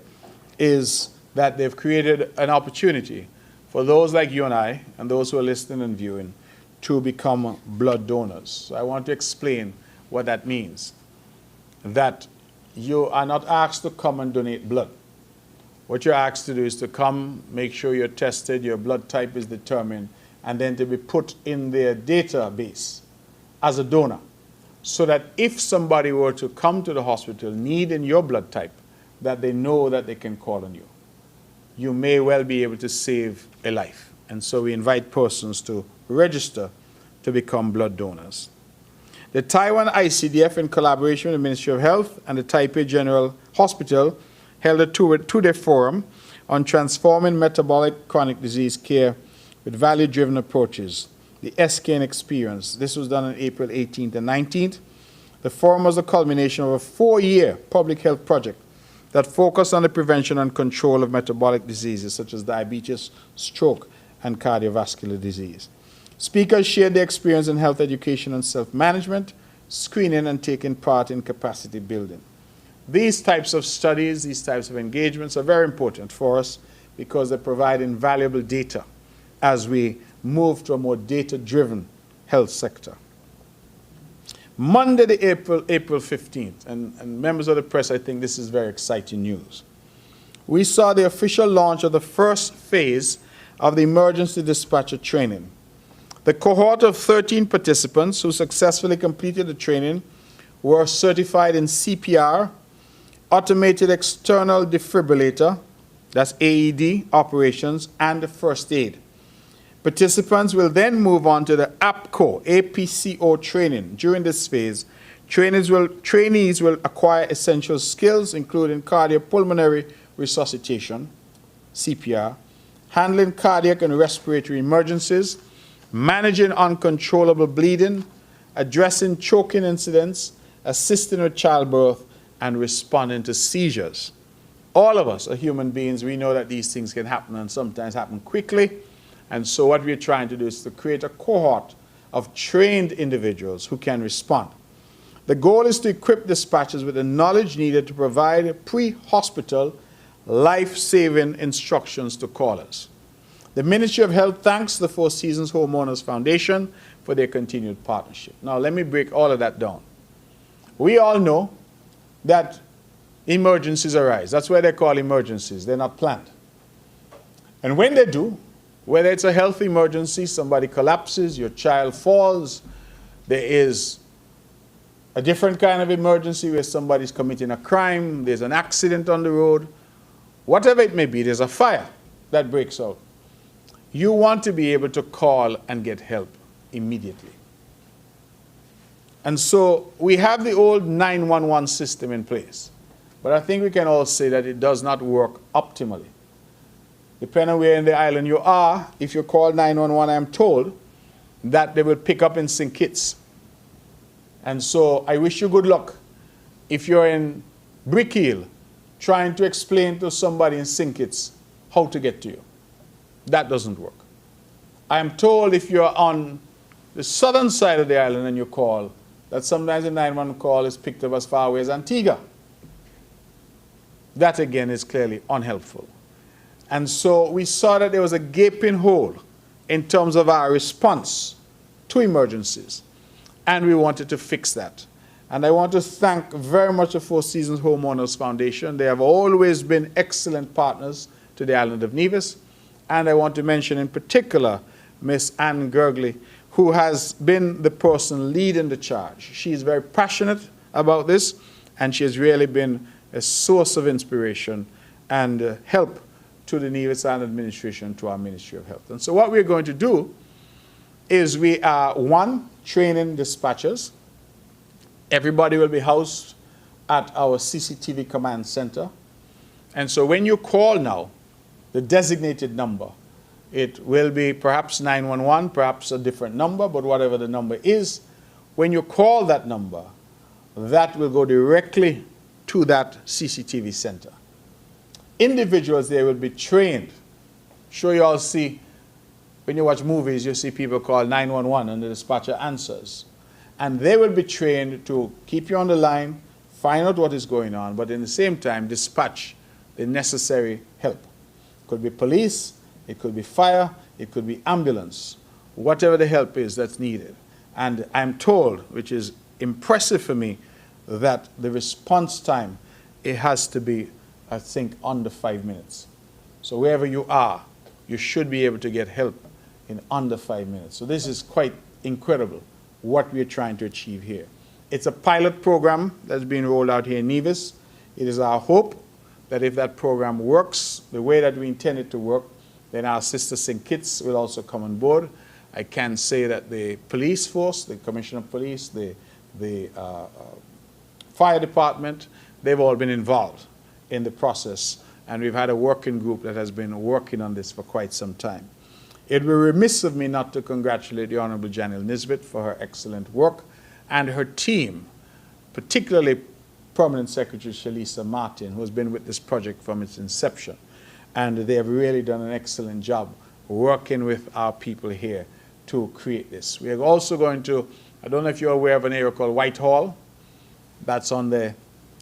is that they've created an opportunity for those like you and I, and those who are listening and viewing, to become blood donors. So I want to explain what that means. That you are not asked to come and donate blood. What you're asked to do is to come, make sure you're tested, your blood type is determined, and then to be put in their database as a donor. So that if somebody were to come to the hospital needing your blood type, that they know that they can call on you. You may well be able to save a life. And so we invite persons to register to become blood donors. The Taiwan ICDF, in collaboration with the Ministry of Health and the Taipei General Hospital, held a two-day forum on transforming metabolic chronic disease care with value-driven approaches, the SKN experience. This was done on April 18th and 19th. The forum was a culmination of a 4-year public health project that focused on the prevention and control of metabolic diseases such as diabetes, stroke, and cardiovascular disease. Speakers shared their experience in health education and self-management, screening, and taking part in capacity building. These types of studies, these types of engagements are very important for us because they provide invaluable data as we move to a more data-driven health sector. Monday, April 15th, and members of the press, I think this is very exciting news. We saw the official launch of the first phase of the emergency dispatcher training. The cohort of 13 participants who successfully completed the training were certified in CPR, automated external defibrillator, that's AED operations, and first aid. Participants will then move on to the APCO training. During this phase, trainees will acquire essential skills, including cardiopulmonary resuscitation, CPR, handling cardiac and respiratory emergencies, managing uncontrollable bleeding, addressing choking incidents, assisting with childbirth, and responding to seizures. All of us are human beings. We know that these things can happen and sometimes happen quickly. And so what we're trying to do is to create a cohort of trained individuals who can respond. The goal is to equip dispatchers with the knowledge needed to provide pre-hospital life-saving instructions to callers. The Ministry of Health thanks the Four Seasons Homeowners Foundation for their continued partnership. Now let me break all of that down. We all know that emergencies arise. That's why they're called emergencies. They're not planned. And when they do, whether it's a health emergency, somebody collapses, your child falls, there is a different kind of emergency where somebody's committing a crime, there's an accident on the road, whatever it may be, there's a fire that breaks out. You want to be able to call and get help immediately. And so we have the old 911 system in place, but I think we can all say that it does not work optimally. Depending on where in the island you are, if you call 911, I'm told that they will pick up in St. Kitts. And so I wish you good luck if you're in Brick Hill trying to explain to somebody in St. Kitts how to get to you. That doesn't work. I am told if you're on the southern side of the island and you call, that sometimes the 911 call is picked up as far away as Antigua. That again is clearly unhelpful. And so we saw that there was a gaping hole in terms of our response to emergencies. And we wanted to fix that. And I want to thank very much the Four Seasons Homeowners Foundation. They have always been excellent partners to the island of Nevis. And I want to mention in particular Miss Ann Gergley, who has been the person leading the charge. She is very passionate about this, and she has really been a source of inspiration and help to the Nevis Island Administration, to our Ministry of Health. And so what we're going to do is we are, one, training dispatchers. Everybody will be housed at our CCTV command center. And so when you call now, the designated number, it will be perhaps 911, perhaps a different number, but whatever the number is, when you call that number, that will go directly to that CCTV center. Individuals there will be trained. Sure, you all see, when you watch movies, you see people call 911 and the dispatcher answers. And they will be trained to keep you on the line, find out what is going on, but in the same time, dispatch the necessary help. It could be police, it could be fire, it could be ambulance, whatever the help is that's needed. And I'm told, which is impressive for me, that the response time, it has to be, I think, under 5 minutes. So wherever you are, you should be able to get help in under 5 minutes. So this is quite incredible, what we're trying to achieve here. It's a pilot program that's being rolled out here in Nevis. It is our hope that if that program works the way that we intend it to work, then our sister St. Kitts will also come on board. I can say that the police force, the Commissioner of Police, the fire department, they've all been involved in the process. And we've had a working group that has been working on this for quite some time. It would be remiss of me not to congratulate the Honorable Jenna for her excellent work and her team, particularly Permanent Secretary Shalisa Martin, who has been with this project from its inception. And they have really done an excellent job working with our people here to create this. We are also going to, I don't know if you're aware of an area called Whitehall. That's on the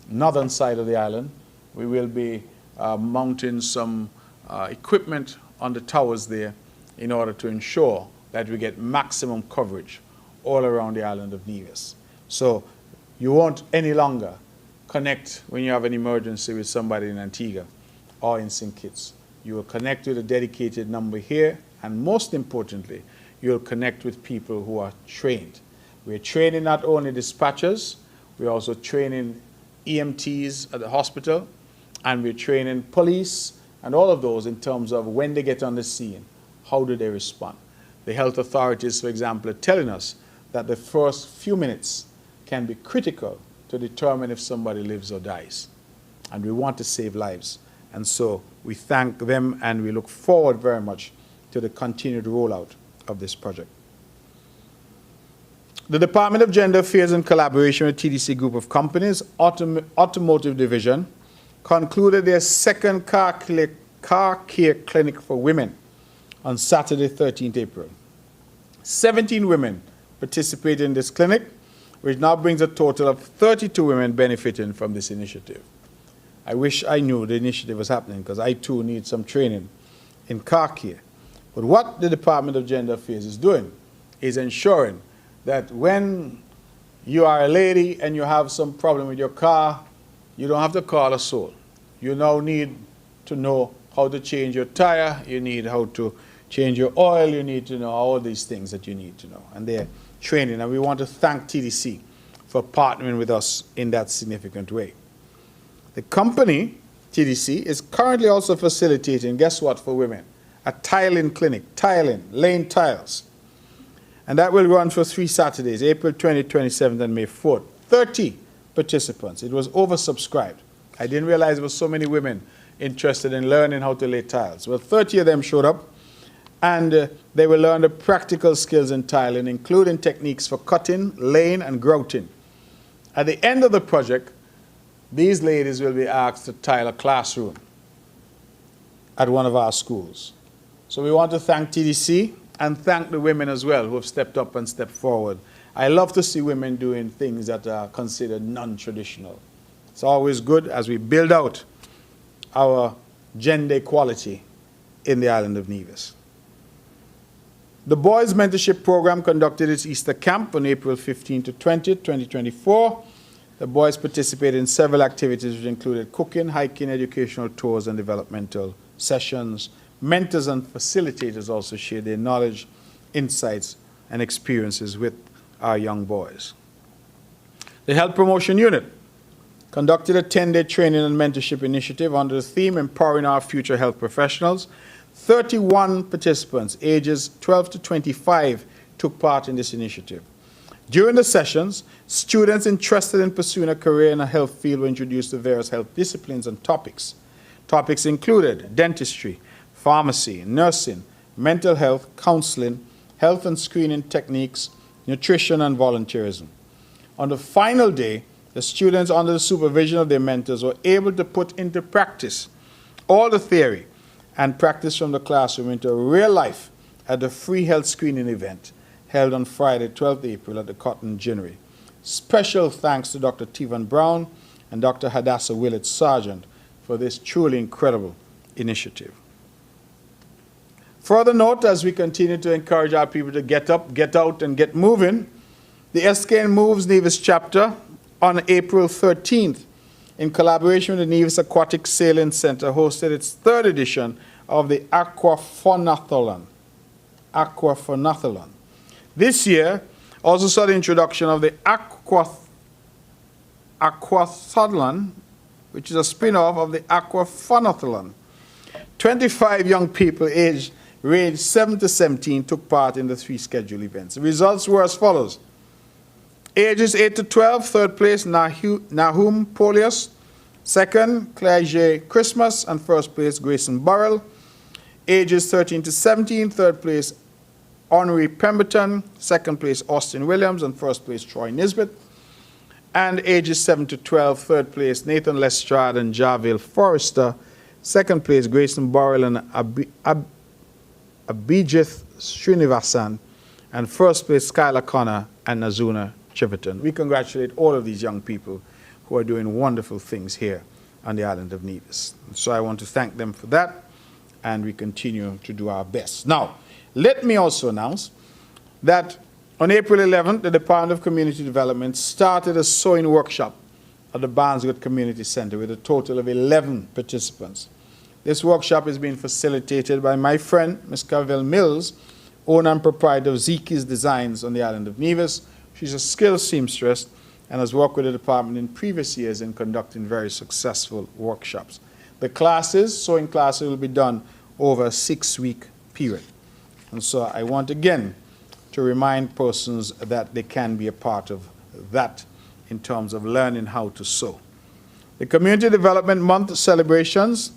northern side of the island. We will be mounting some equipment on the towers there in order to ensure that we get maximum coverage all around the island of Nevis. So you won't any longer connect when you have an emergency with somebody in Antigua or in St. Kitts. You will connect with a dedicated number here, and most importantly, you'll connect with people who are trained. We're training not only dispatchers, we're also training EMTs at the hospital, and we're training police and all of those in terms of when they get on the scene, how do they respond. The health authorities, for example, are telling us that the first few minutes can be critical to determine if somebody lives or dies. And we want to save lives. And so we thank them and we look forward very much to the continued rollout of this project. The Department of Gender Affairs, in collaboration with TDC Group of Companies, Automotive Division, concluded their second car care clinic for women on Saturday, 13th April. 17 women participated in this clinic, which now brings a total of 32 women benefiting from this initiative. I wish I knew the initiative was happening, because I too need some training in car care. But what the Department of Gender Affairs is doing is ensuring that when you are a lady and you have some problem with your car, you don't have to call a soul. You now need to know how to change your tire, you need how to change your oil, you need to know all these things that you need to know. And they're training, and we want to thank TDC for partnering with us in that significant way. The company, TDC, is currently also facilitating, guess what, for women? A tiling clinic, tiling, laying tiles. And that will run for 3 Saturdays, April 20, 27th, and May 4th. 30 participants. It was oversubscribed. I didn't realize there were so many women interested in learning how to lay tiles. Well, 30 of them showed up, and they will learn the practical skills in tiling, including techniques for cutting, laying, and grouting. At the end of the project, these ladies will be asked to tile a classroom at one of our schools. So we want to thank TDC and thank the women as well who have stepped up and stepped forward. I love to see women doing things that are considered non-traditional. It's always good as we build out our gender equality in the island of Nevis. The Boys Mentorship Program conducted its Easter camp on April 15 to 20, 2024. The boys participated in several activities which included cooking, hiking, educational tours, and developmental sessions. Mentors and facilitators also shared their knowledge, insights, and experiences with our young boys. The Health Promotion Unit conducted a 10-day training and mentorship initiative under the theme Empowering Our Future Health Professionals. 31 participants, ages 12 to 25, took part in this initiative. During the sessions, students interested in pursuing a career in a health field were introduced to various health disciplines and topics. Topics included dentistry, pharmacy, nursing, mental health, counseling, health and screening techniques, nutrition, and volunteerism. On the final day, the students, under the supervision of their mentors, were able to put into practice all the theory and practice from the classroom into real life at the free health screening event held on Friday, 12th April at the Cotton Ginnery. Special thanks to Dr. Tevan Brown and Dr. Hadassah Willett Sargent for this truly incredible initiative. Further note, as we continue to encourage our people to get up, get out, and get moving, the SKN Moves Nevis chapter on April 13th, in collaboration with the Nevis Aquatic Sailing Center, hosted its third edition of the Aquathon. This year also saw the introduction of the Aquathon, which is a spin-off of the Aquathon. 25 young people ranged 7 to 17 took part in the 3 scheduled events. The results were as follows. Ages 8 to 12, third place, Nahum Polius. Second, Claire J. Christmas. And first place, Grayson Burrell. Ages 13 to 17, third place, Henry Pemberton. Second place, Austin Williams. And first place, Troy Nisbet. And ages 7 to 12, third place, Nathan Lestrade and Jarville Forrester. Second place, Grayson Burrell and Abhijith Srinivasan. And first place, Skylar Connor and Nazuna Chiverton. We congratulate all of these young people who are doing wonderful things here on the island of Nevis. So I want to thank them for that, and we continue to do our best. Now, let me also announce that on April 11th, the Department of Community Development started a sewing workshop at the Barneswood Community Center with a total of 11 participants. This workshop is being facilitated by my friend, Ms. Cavell Mills, owner and proprietor of Zeki's Designs on the island of Nevis. She's a skilled seamstress and has worked with the department in previous years in conducting very successful workshops. The classes, sewing classes, will be done over a 6-week period. And so I want again to remind persons that they can be a part of that in terms of learning how to sew. The Community Development Month celebrations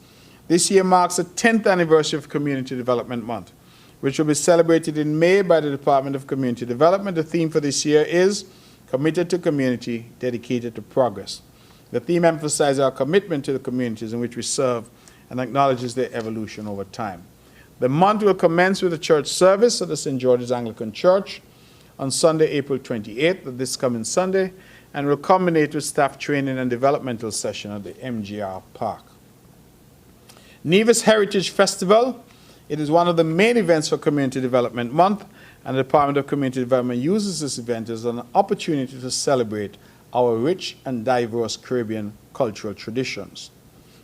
this year marks the 10th anniversary of Community Development Month, which will be celebrated in May by the Department of Community Development. The theme for this year is Committed to Community, Dedicated to Progress. The theme emphasizes our commitment to the communities in which we serve and acknowledges their evolution over time. The month will commence with a church service at the St. George's Anglican Church on Sunday, April 28th, this coming Sunday, and will culminate with staff training and developmental session at the MGR Park. Nevis Heritage Festival. It is one of the main events for Community Development Month, and the Department of Community Development uses this event as an opportunity to celebrate our rich and diverse Caribbean cultural traditions.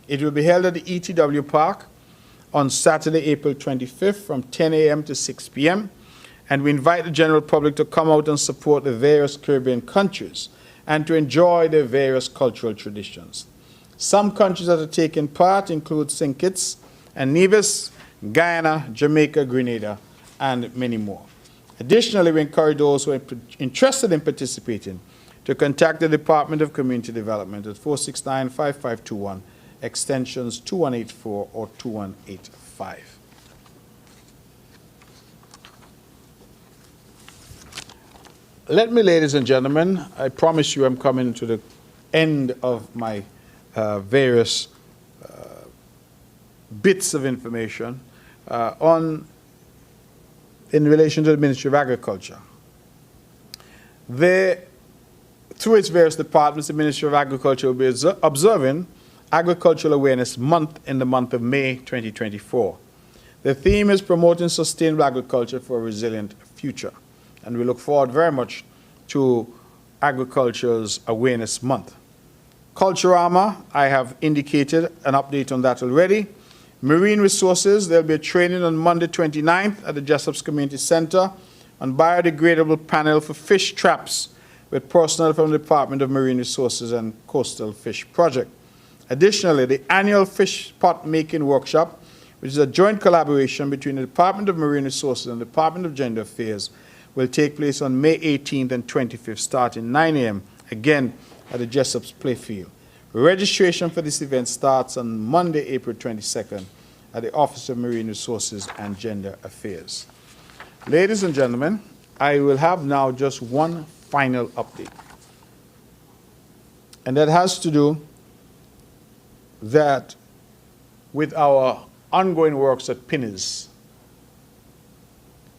It will be held at the ETW Park on Saturday, April 25th from 10 a.m. to 6 p.m., and we invite the general public to come out and support the various Caribbean countries and to enjoy their various cultural traditions. Some countries that are taking part include St. Kitts and Nevis, Guyana, Jamaica, Grenada, and many more. Additionally, we encourage those who are interested in participating to contact the Department of Community Development at 469-5521, extensions 2184 or 2185. Let me, ladies and gentlemen, I promise you I'm coming to the end of my various bits of information in relation to the Ministry of Agriculture. Through its various departments, the Ministry of Agriculture will be observing Agricultural Awareness Month in the month of May 2024. The theme is promoting sustainable agriculture for a resilient future, and we look forward very much to Agriculture's Awareness Month. Culture Armour, I have indicated an update on that already. Marine Resources, there'll be a training on Monday 29th at the Jessops Community Center on biodegradable panel for fish traps with personnel from the Department of Marine Resources and Coastal Fish Project. Additionally, the annual fish pot making workshop, which is a joint collaboration between the Department of Marine Resources and the Department of Gender Affairs, will take place on May 18th and 25th, starting 9 a.m., again at the Jessops Playfield. Registration for this event starts on Monday, April 22nd at the Office of Marine Resources and Gender Affairs. Ladies and gentlemen, I will have now just one final update. And that has to do that with our ongoing works at Pinnes.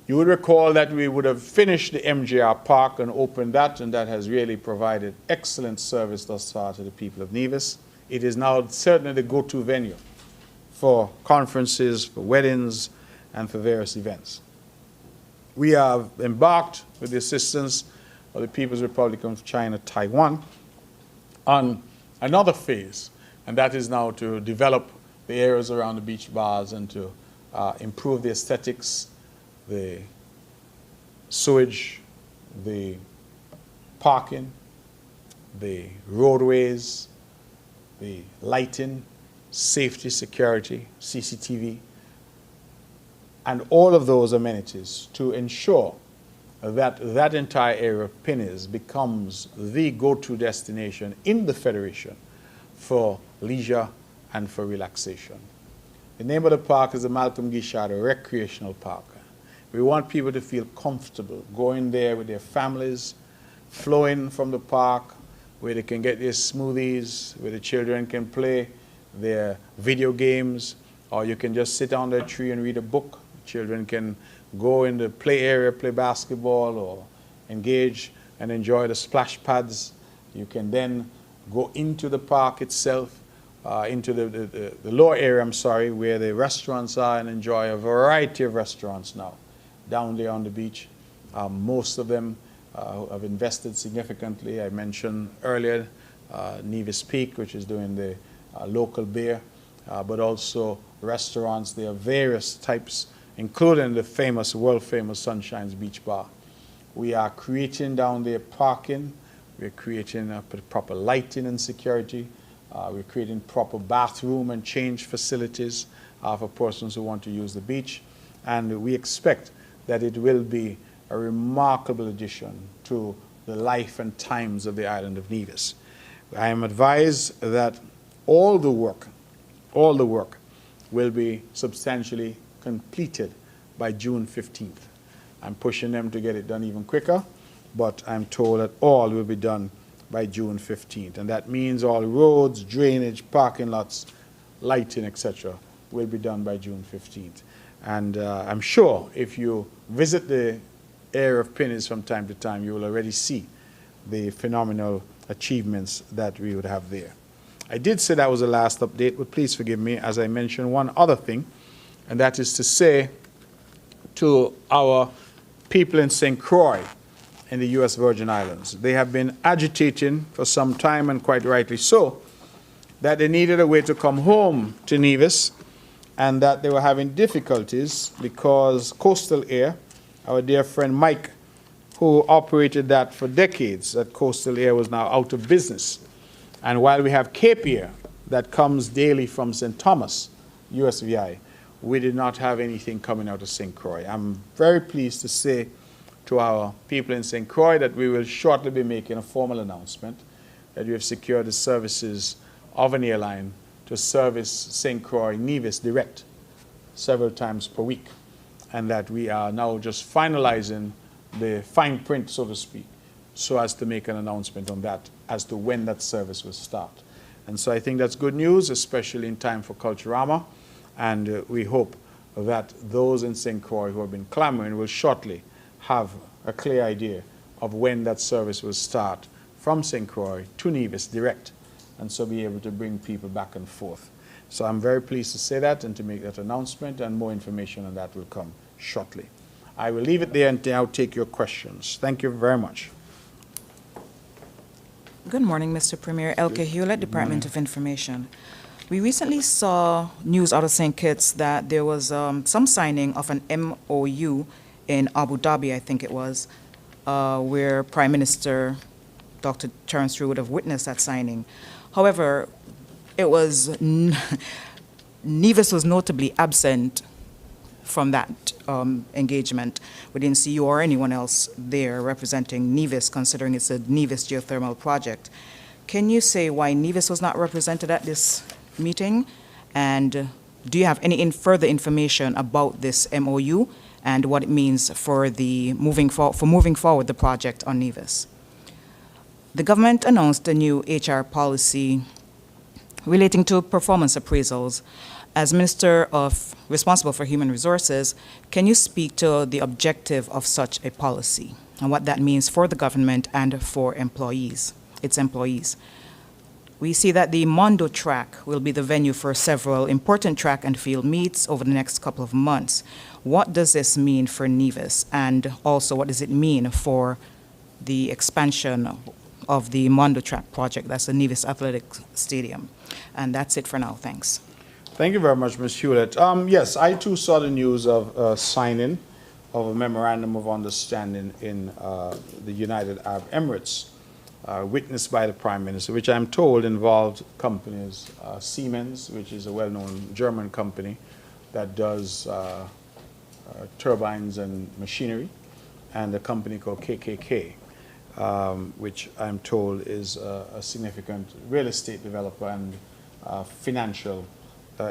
You would recall that we would have finished the MJR Park and opened that, and that has really provided excellent service thus far to the people of Nevis. It is now certainly the go-to venue for conferences, for weddings, and for various events. We have embarked, with the assistance of the People's Republic of China, Taiwan, on another phase, and that is now to develop the areas around the beach bars and to improve the aesthetics, the sewage, the parking, the roadways, the lighting, safety, security, CCTV, and all of those amenities to ensure that that entire area of Pinnes becomes the go-to destination in the Federation for leisure and for relaxation. The name of the park is the Malcolm Gish Recreational Park. We want people to feel comfortable going there with their families, flowing from the park, where they can get their smoothies, where the children can play their video games, or you can just sit under a tree and read a book. Children can go in the play area, play basketball, or engage and enjoy the splash pads. You can then go into the park itself, into the lower area, where the restaurants are, and enjoy a variety of restaurants now down there on the beach. Most of them have invested significantly. I mentioned earlier Nevis Peak, which is doing the local beer, but also restaurants. There are various types, including the famous, world-famous Sunshine's Beach Bar. We are creating down there parking. We're creating proper lighting and security. We're creating proper bathroom and change facilities for persons who want to use the beach. And we expect that it will be a remarkable addition to the life and times of the island of Nevis. I am advised that all the work will be substantially completed by June 15th. I'm pushing them to get it done even quicker, but I'm told that all will be done by June 15th. And that means all roads, drainage, parking lots, lighting, etc. will be done by June 15th. And I'm sure if you visit the area of Pinnes from time to time, you will already see the phenomenal achievements that we would have there. I did say that was the last update, but please forgive me as I mentioned one other thing, and that is to say to our people in St. Croix in the U.S. Virgin Islands. They have been agitating for some time, and quite rightly so, that they needed a way to come home to Nevis, and that they were having difficulties because Coastal Air, our dear friend Mike, who operated that for decades, that Coastal Air was now out of business. And while we have Cape Air that comes daily from St. Thomas, USVI, we did not have anything coming out of St. Croix. I'm very pleased to say to our people in St. Croix that we will shortly be making a formal announcement that we have secured the services of an airline to service St. Croix Nevis direct several times per week, and that we are now just finalizing the fine print, so to speak, so as to make an announcement on that as to when that service will start. And so I think that's good news, especially in time for Culturama, and we hope that those in St. Croix who have been clamoring will shortly have a clear idea of when that service will start from St. Croix to Nevis direct, and so be able to bring people back and forth. So I'm very pleased to say that and to make that announcement, and more information on that will come shortly. I will leave it there and now take your questions. Thank you very much. Good morning, Mr. Premier. Elke Hewlett, Department of Information. We recently saw news out of St. Kitts that there was some signing of an MOU in Abu Dhabi, I think it was, where Prime Minister Dr. Terence True would have witnessed that signing. However, it was Nevis was notably absent from that engagement. We didn't see you or anyone else there representing Nevis, considering it's a Nevis geothermal project. Can you say why Nevis was not represented at this meeting? And do you have any further information about this MOU and what it means for moving forward the project on Nevis. The government announced a new HR policy relating to performance appraisals. As Minister responsible for Human Resources, can you speak to the objective of such a policy and what that means for the government and for its employees? We see that the Mondo track will be the venue for several important track and field meets over the next couple of months. What does this mean for Nevis, and also what does it mean for the expansion of the Mondo track project? That's the Nevis Athletic Stadium. And that's it for now. Thanks. Thank you very much, Ms. Hewlett. Yes, I too saw the news of signing of a memorandum of understanding in the United Arab Emirates, witnessed by the Prime Minister, which I'm told involved companies, Siemens, which is a well-known German company that does turbines and machinery, and a company called KKK, which I'm told is a significant real estate developer and financial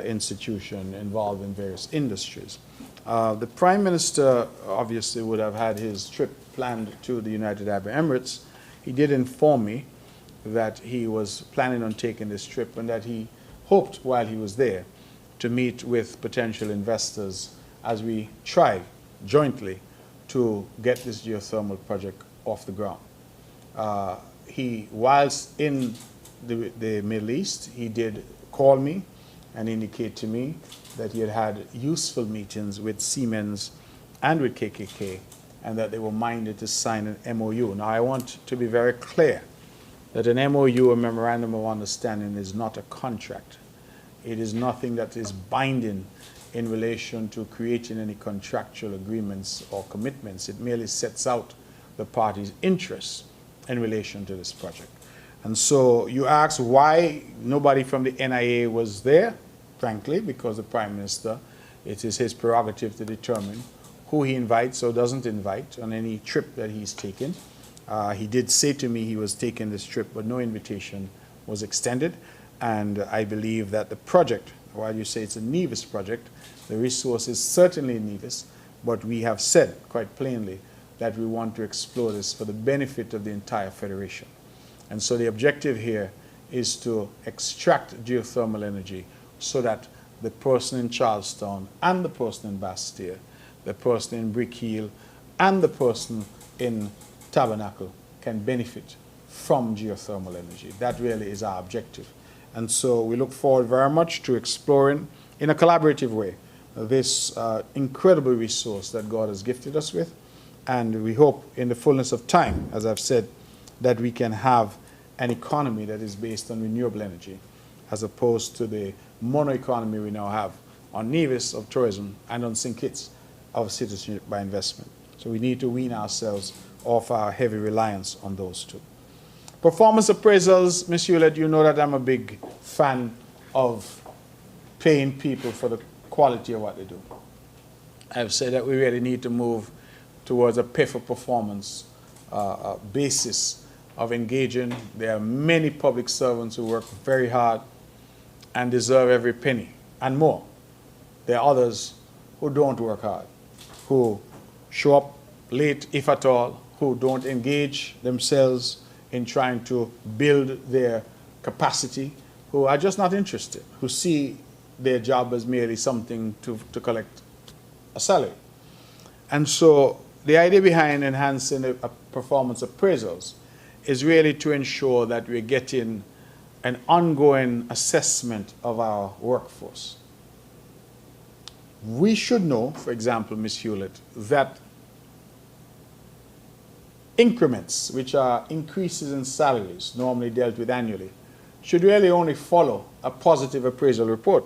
institution involved in various industries. The Prime Minister obviously would have had his trip planned to the United Arab Emirates. He did inform me that he was planning on taking this trip and that he hoped while he was there to meet with potential investors as we try jointly to get this geothermal project off the ground. Whilst in the Middle East, he did call me and indicate to me that he had had useful meetings with Siemens and with KKK, and that they were minded to sign an MOU. Now, I want to be very clear that an MOU, a Memorandum of Understanding, is not a contract. It is nothing that is binding in relation to creating any contractual agreements or commitments. It merely sets out the parties' interests in relation to this project. And so you ask why nobody from the NIA was there. Frankly, because the Prime Minister, it is his prerogative to determine who he invites or doesn't invite on any trip that he's taken. He did say to me he was taking this trip, but no invitation was extended. And I believe that the project, while you say it's a Nevis project, the resource is certainly Nevis, but we have said quite plainly that we want to explore this for the benefit of the entire Federation. And so the objective here is to extract geothermal energy so that the person in Charlestown and the person in Bastille, the person in Brick Hill and the person in Tabernacle can benefit from geothermal energy. That really is our objective. And so we look forward very much to exploring in a collaborative way this incredible resource that God has gifted us with. And we hope in the fullness of time, as I've said, that we can have an economy that is based on renewable energy, as opposed to the mono-economy we now have on Nevis of tourism and on St. Kitts of citizenship by investment. So we need to wean ourselves off our heavy reliance on those two. Performance appraisals, Ms. Hewlett, you know that I'm a big fan of paying people for the quality of what they do. I've said that we really need to move towards a pay-for-performance basis of engaging. There are many public servants who work very hard and deserve every penny and more. There are others who don't work hard, who show up late, if at all, who don't engage themselves in trying to build their capacity, who are just not interested, who see their job as merely something to collect a salary. And so the idea behind enhancing the performance appraisals is really to ensure that we're getting an ongoing assessment of our workforce. We should know, for example, Ms. Hewlett, that increments, which are increases in salaries normally dealt with annually, should really only follow a positive appraisal report.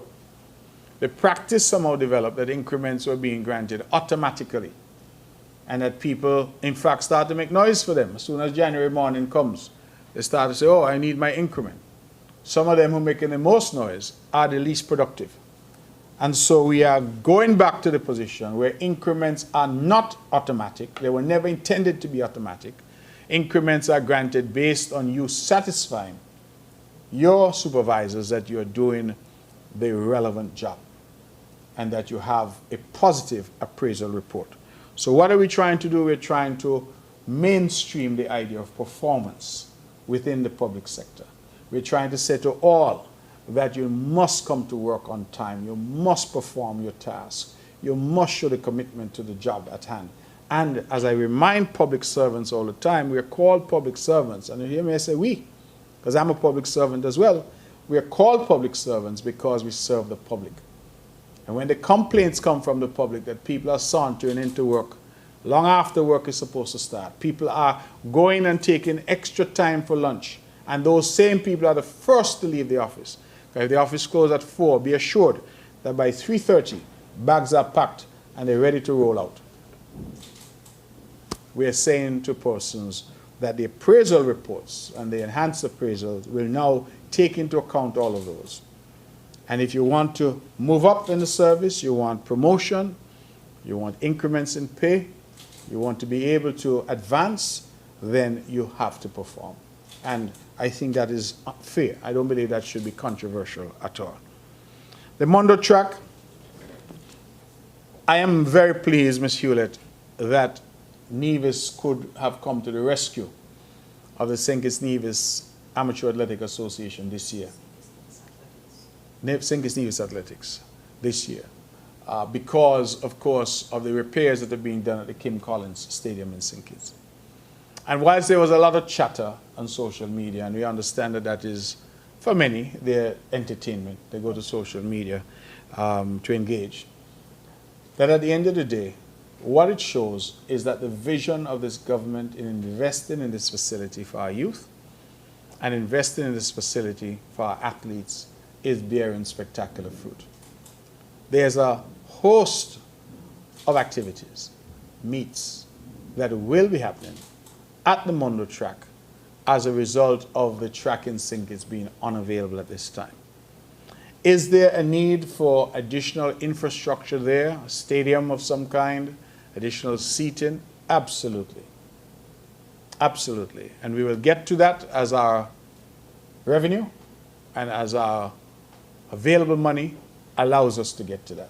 The practice somehow developed that increments were being granted automatically, and that people, in fact, start to make noise for them. As soon as January morning comes, they start to say, oh, I need my increment. Some of them who are making the most noise are the least productive. And so we are going back to the position where increments are not automatic. They were never intended to be automatic. Increments are granted based on you satisfying your supervisors that you're doing the relevant job. and that you have a positive appraisal report. So what are we trying to do? We're trying to mainstream the idea of performance within the public sector. We're trying to say to all that you must come to work on time, you must perform your task, you must show the commitment to the job at hand. And as I remind public servants all the time, we are called public servants. And you hear me, I say we, because I'm a public servant as well. We are called public servants because we serve the public. And when the complaints come from the public that people are sauntering into work long after work is supposed to start, people are going and taking extra time for lunch, and those same people are the first to leave the office. If the office closes at 4, be assured that by 3:30, bags are packed and they're ready to roll out. We are saying to persons that the appraisal reports and the enhanced appraisals will now take into account all of those. And if you want to move up in the service, you want promotion, you want increments in pay, you want to be able to advance, then you have to perform. And I think that is fair. I don't believe that should be controversial at all. The Mondo track, I am very pleased, Ms. Hewlett, that Nevis could have come to the rescue of the St. Kitts Nevis Amateur Athletic Association this year. St. Kitts Nevis Athletics this year. Because, of course, of the repairs that are being done at the Kim Collins Stadium in St. Kitts. And whilst there was a lot of chatter on social media, and we understand that that is, for many, their entertainment, they go to social media to engage, that at the end of the day, what it shows is that the vision of this government in investing in this facility for our youth and investing in this facility for our athletes is bearing spectacular fruit. There's a host of activities, meets, that will be happening at the Mondo track as a result of the track in St. Kitts being unavailable at this time. Is there a need for additional infrastructure there, a stadium of some kind, additional seating? Absolutely. Absolutely. And we will get to that as our revenue and as our available money allows us to get to that.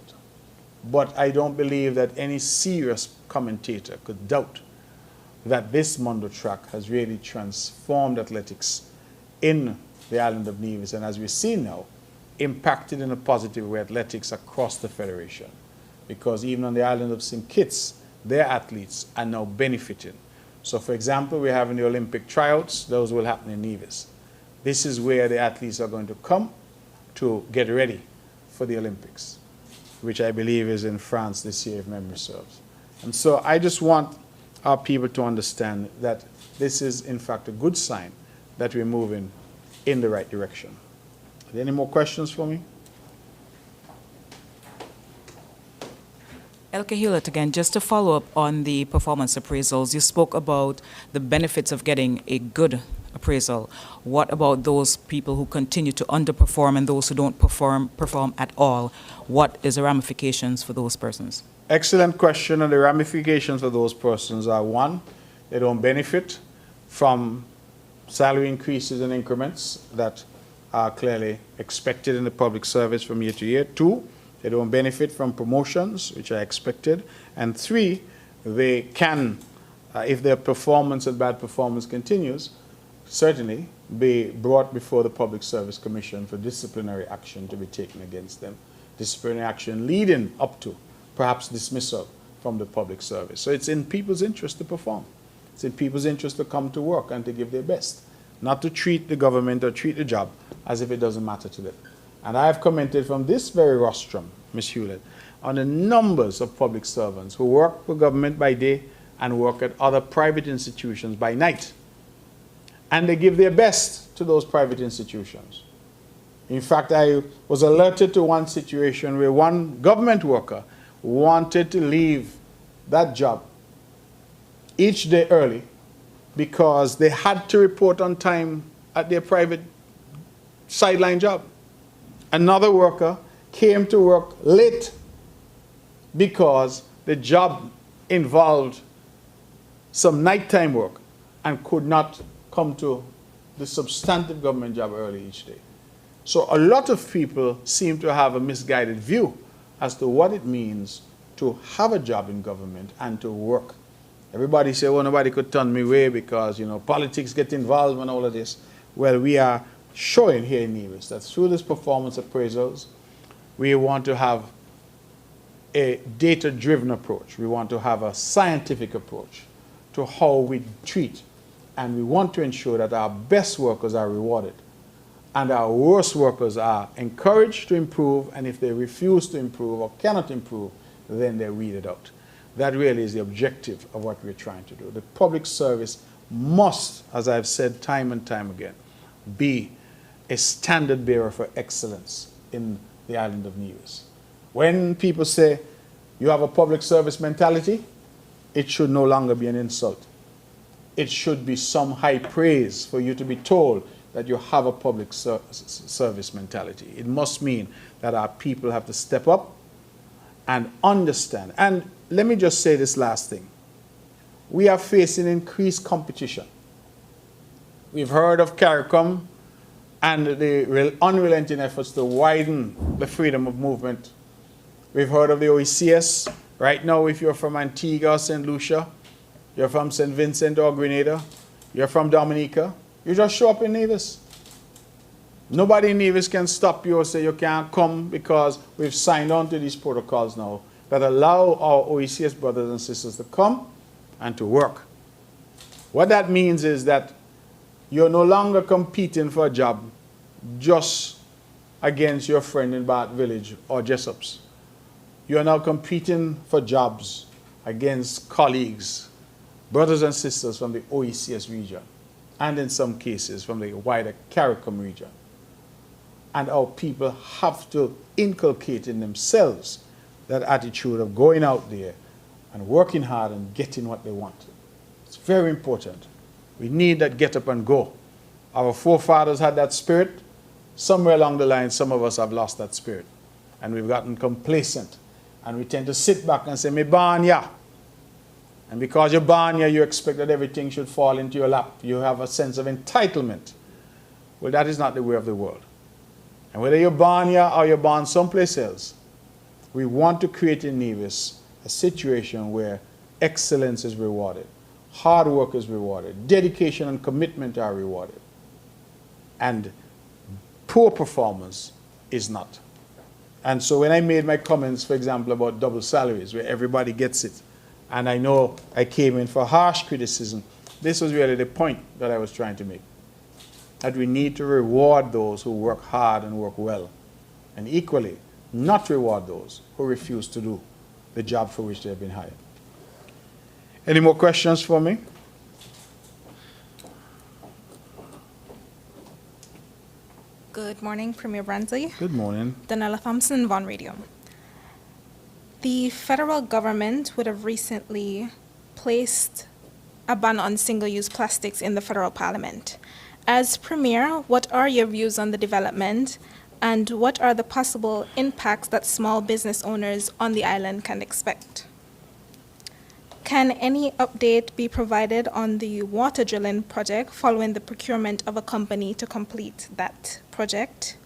But I don't believe that any serious commentator could doubt that this Mondo track has really transformed athletics in the island of Nevis, and as we see now, impacted in a positive way athletics across the Federation. Because even on the island of St. Kitts, their athletes are now benefiting. So for example, we're having the Olympic tryouts, those will happen in Nevis. This is where the athletes are going to come to get ready for the Olympics, which I believe is in France this year, if memory serves. And so I just want our people to understand that this is in fact a good sign that we're moving in the right direction. Are there any more questions for me? Elke Hewlett again, just to follow up on the performance appraisals, you spoke about the benefits of getting a good appraisal. What about those people who continue to underperform and those who don't perform at all? What is the ramifications for those persons? Excellent question, and the ramifications for those persons are: one, they don't benefit from salary increases and increments that are clearly expected in the public service from year to year. Two, they don't benefit from promotions, which are expected. And three, they can, if their performance and bad performance continues, certainly be brought before the Public Service Commission for disciplinary action to be taken against them. Disciplinary action leading up to perhaps dismissal from the public service. So it's in people's interest to perform. It's in people's interest to come to work and to give their best, not to treat the government or treat the job as if it doesn't matter to them. And I have commented from this very rostrum, Ms. Hewlett, on the numbers of public servants who work for government by day and work at other private institutions by night. And they give their best to those private institutions. In fact, I was alerted to one situation where one government worker wanted to leave that job each day early because they had to report on time at their private sideline job. Another worker came to work late because the job involved some nighttime work and could not come to the substantive government job early each day. So a lot of people seem to have a misguided view as to what it means to have a job in government and to work. Everybody say, well, nobody could turn me away because, you know, politics get involved and all of this. Well, we are showing here in Nevis that through this performance appraisals, we want to have a data-driven approach. We want to have a scientific approach to how we treat, and we want to ensure that our best workers are rewarded and our worst workers are encouraged to improve, and if they refuse to improve or cannot improve, then they're weeded out. That really is the objective of what we're trying to do. The public service must, as I've said time and time again, be a standard bearer for excellence in the island of Nevis. When people say you have a public service mentality, it should no longer be an insult. It should be some high praise for you to be told that you have a public service mentality. It must mean that our people have to step up and understand. And let me just say this last thing. We are facing increased competition. We've heard of CARICOM and the unrelenting efforts to widen the freedom of movement. We've heard of the OECS. Right now, if you're from Antigua or St. Lucia, you're from St. Vincent or Grenada, you're from Dominica, you just show up in Nevis. Nobody in Nevis can stop you or say you can't come because we've signed on to these protocols now that allow our OECS brothers and sisters to come and to work. What that means is that you're no longer competing for a job just against your friend in Bath Village or Jessop's. You're now competing for jobs against colleagues, brothers and sisters from the OECS region, and in some cases from the wider CARICOM region. And our people have to inculcate in themselves that attitude of going out there and working hard and getting what they want. It's very important. We need that get up and go. Our forefathers had that spirit. Somewhere along the line, some of us have lost that spirit. And we've gotten complacent. And we tend to sit back and say, me born ya. And because you're born ya, you expect that everything should fall into your lap. You have a sense of entitlement. Well, that is not the way of the world. And whether you're born here or you're born someplace else, we want to create in Nevis a situation where excellence is rewarded, hard work is rewarded, dedication and commitment are rewarded, and poor performance is not. And so when I made my comments, for example, about double salaries, where everybody gets it, and I know I came in for harsh criticism, this was really the point that I was trying to make. That we need to reward those who work hard and work well, and equally not reward those who refuse to do the job for which they have been hired. Any more questions for me? Good morning, Premier Brantley. Good morning. Danella Thompson, Vaughan Radio. The federal government would have recently placed a ban on single-use plastics in the federal parliament. As Premier, what are your views on the development, and what are the possible impacts that small business owners on the island can expect? Can any update be provided on the water drilling project following the procurement of a company to complete that project?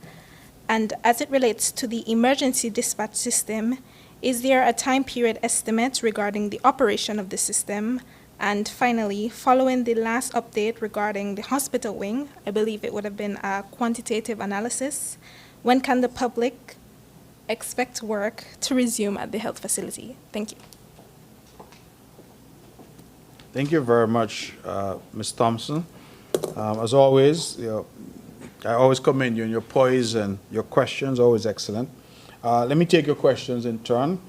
And as it relates to the emergency dispatch system, is there a time period estimate regarding the operation of the system? And finally, following the last update regarding the hospital wing, I believe it would have been a quantitative analysis, when can the public expect work to resume at the health facility? Thank you. Thank you very much, Ms. Thompson. As always, I always commend you on your poise and your questions, always excellent. Let me take your questions in turn.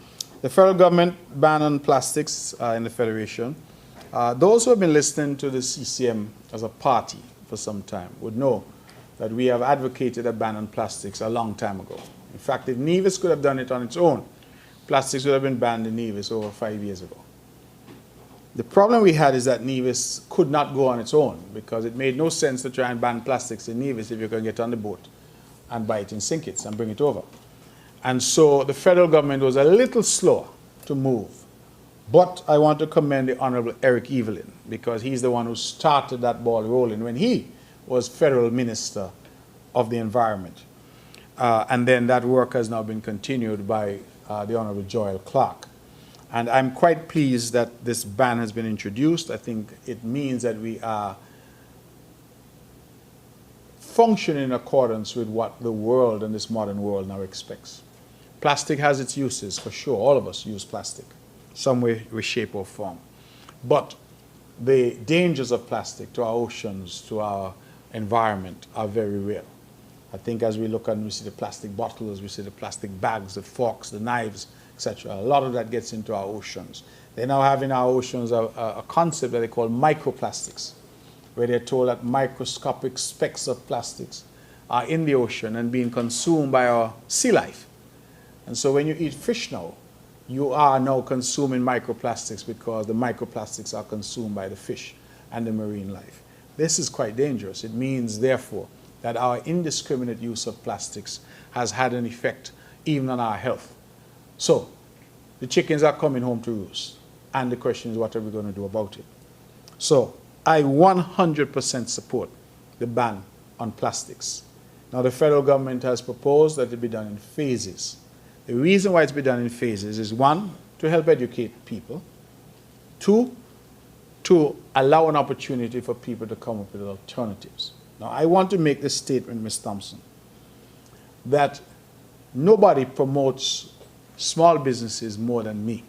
The federal government ban on plastics in the Federation. Those who have been listening to the CCM as a party for some time would know that we have advocated a ban on plastics a long time ago. In fact, if Nevis could have done it on its own, plastics would have been banned in Nevis over 5 years ago. The problem we had is that Nevis could not go on its own because it made no sense to try and ban plastics in Nevis if you can get on the boat and buy it in St. and bring it over. And so the federal government was a little slower to move. But I want to commend the Honorable Eric Evelyn because he's the one who started that ball rolling when he was Federal Minister of the Environment. And then that work has now been continued by the Honorable Joel Clark. And I'm quite pleased that this ban has been introduced. I think it means that we are functioning in accordance with what the world and this modern world now expects. Plastic has its uses, for sure. All of us use plastic, some way, shape, or form. But the dangers of plastic to our oceans, to our environment, are very real. I think as we look and we see the plastic bottles, we see the plastic bags, the forks, the knives, etc., a lot of that gets into our oceans. They now have in our oceans a concept that they call microplastics, where they're told that microscopic specks of plastics are in the ocean and being consumed by our sea life. And so when you eat fish now, you are now consuming microplastics because the microplastics are consumed by the fish and the marine life. This is quite dangerous. It means, therefore, that our indiscriminate use of plastics has had an effect even on our health. So, the chickens are coming home to roost, and the question is, what are we going to do about it? So, I 100% support the ban on plastics. Now, the federal government has proposed that it be done in phases. The reason why it's be done in phases is, one, to help educate people. Two, to allow an opportunity for people to come up with alternatives. Now, I want to make this statement, Ms. Thompson, that nobody promotes small businesses more than me.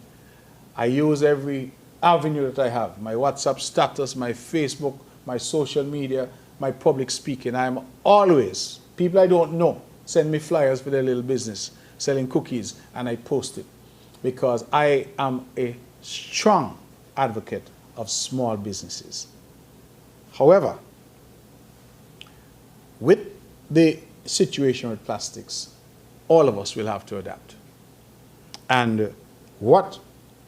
I use every avenue that I have, my WhatsApp status, my Facebook, my social media, my public speaking. I'm always, people I don't know send me flyers for their little business, selling cookies, and I post it because I am a strong advocate of small businesses. However, with the situation with plastics, all of us will have to adapt. And what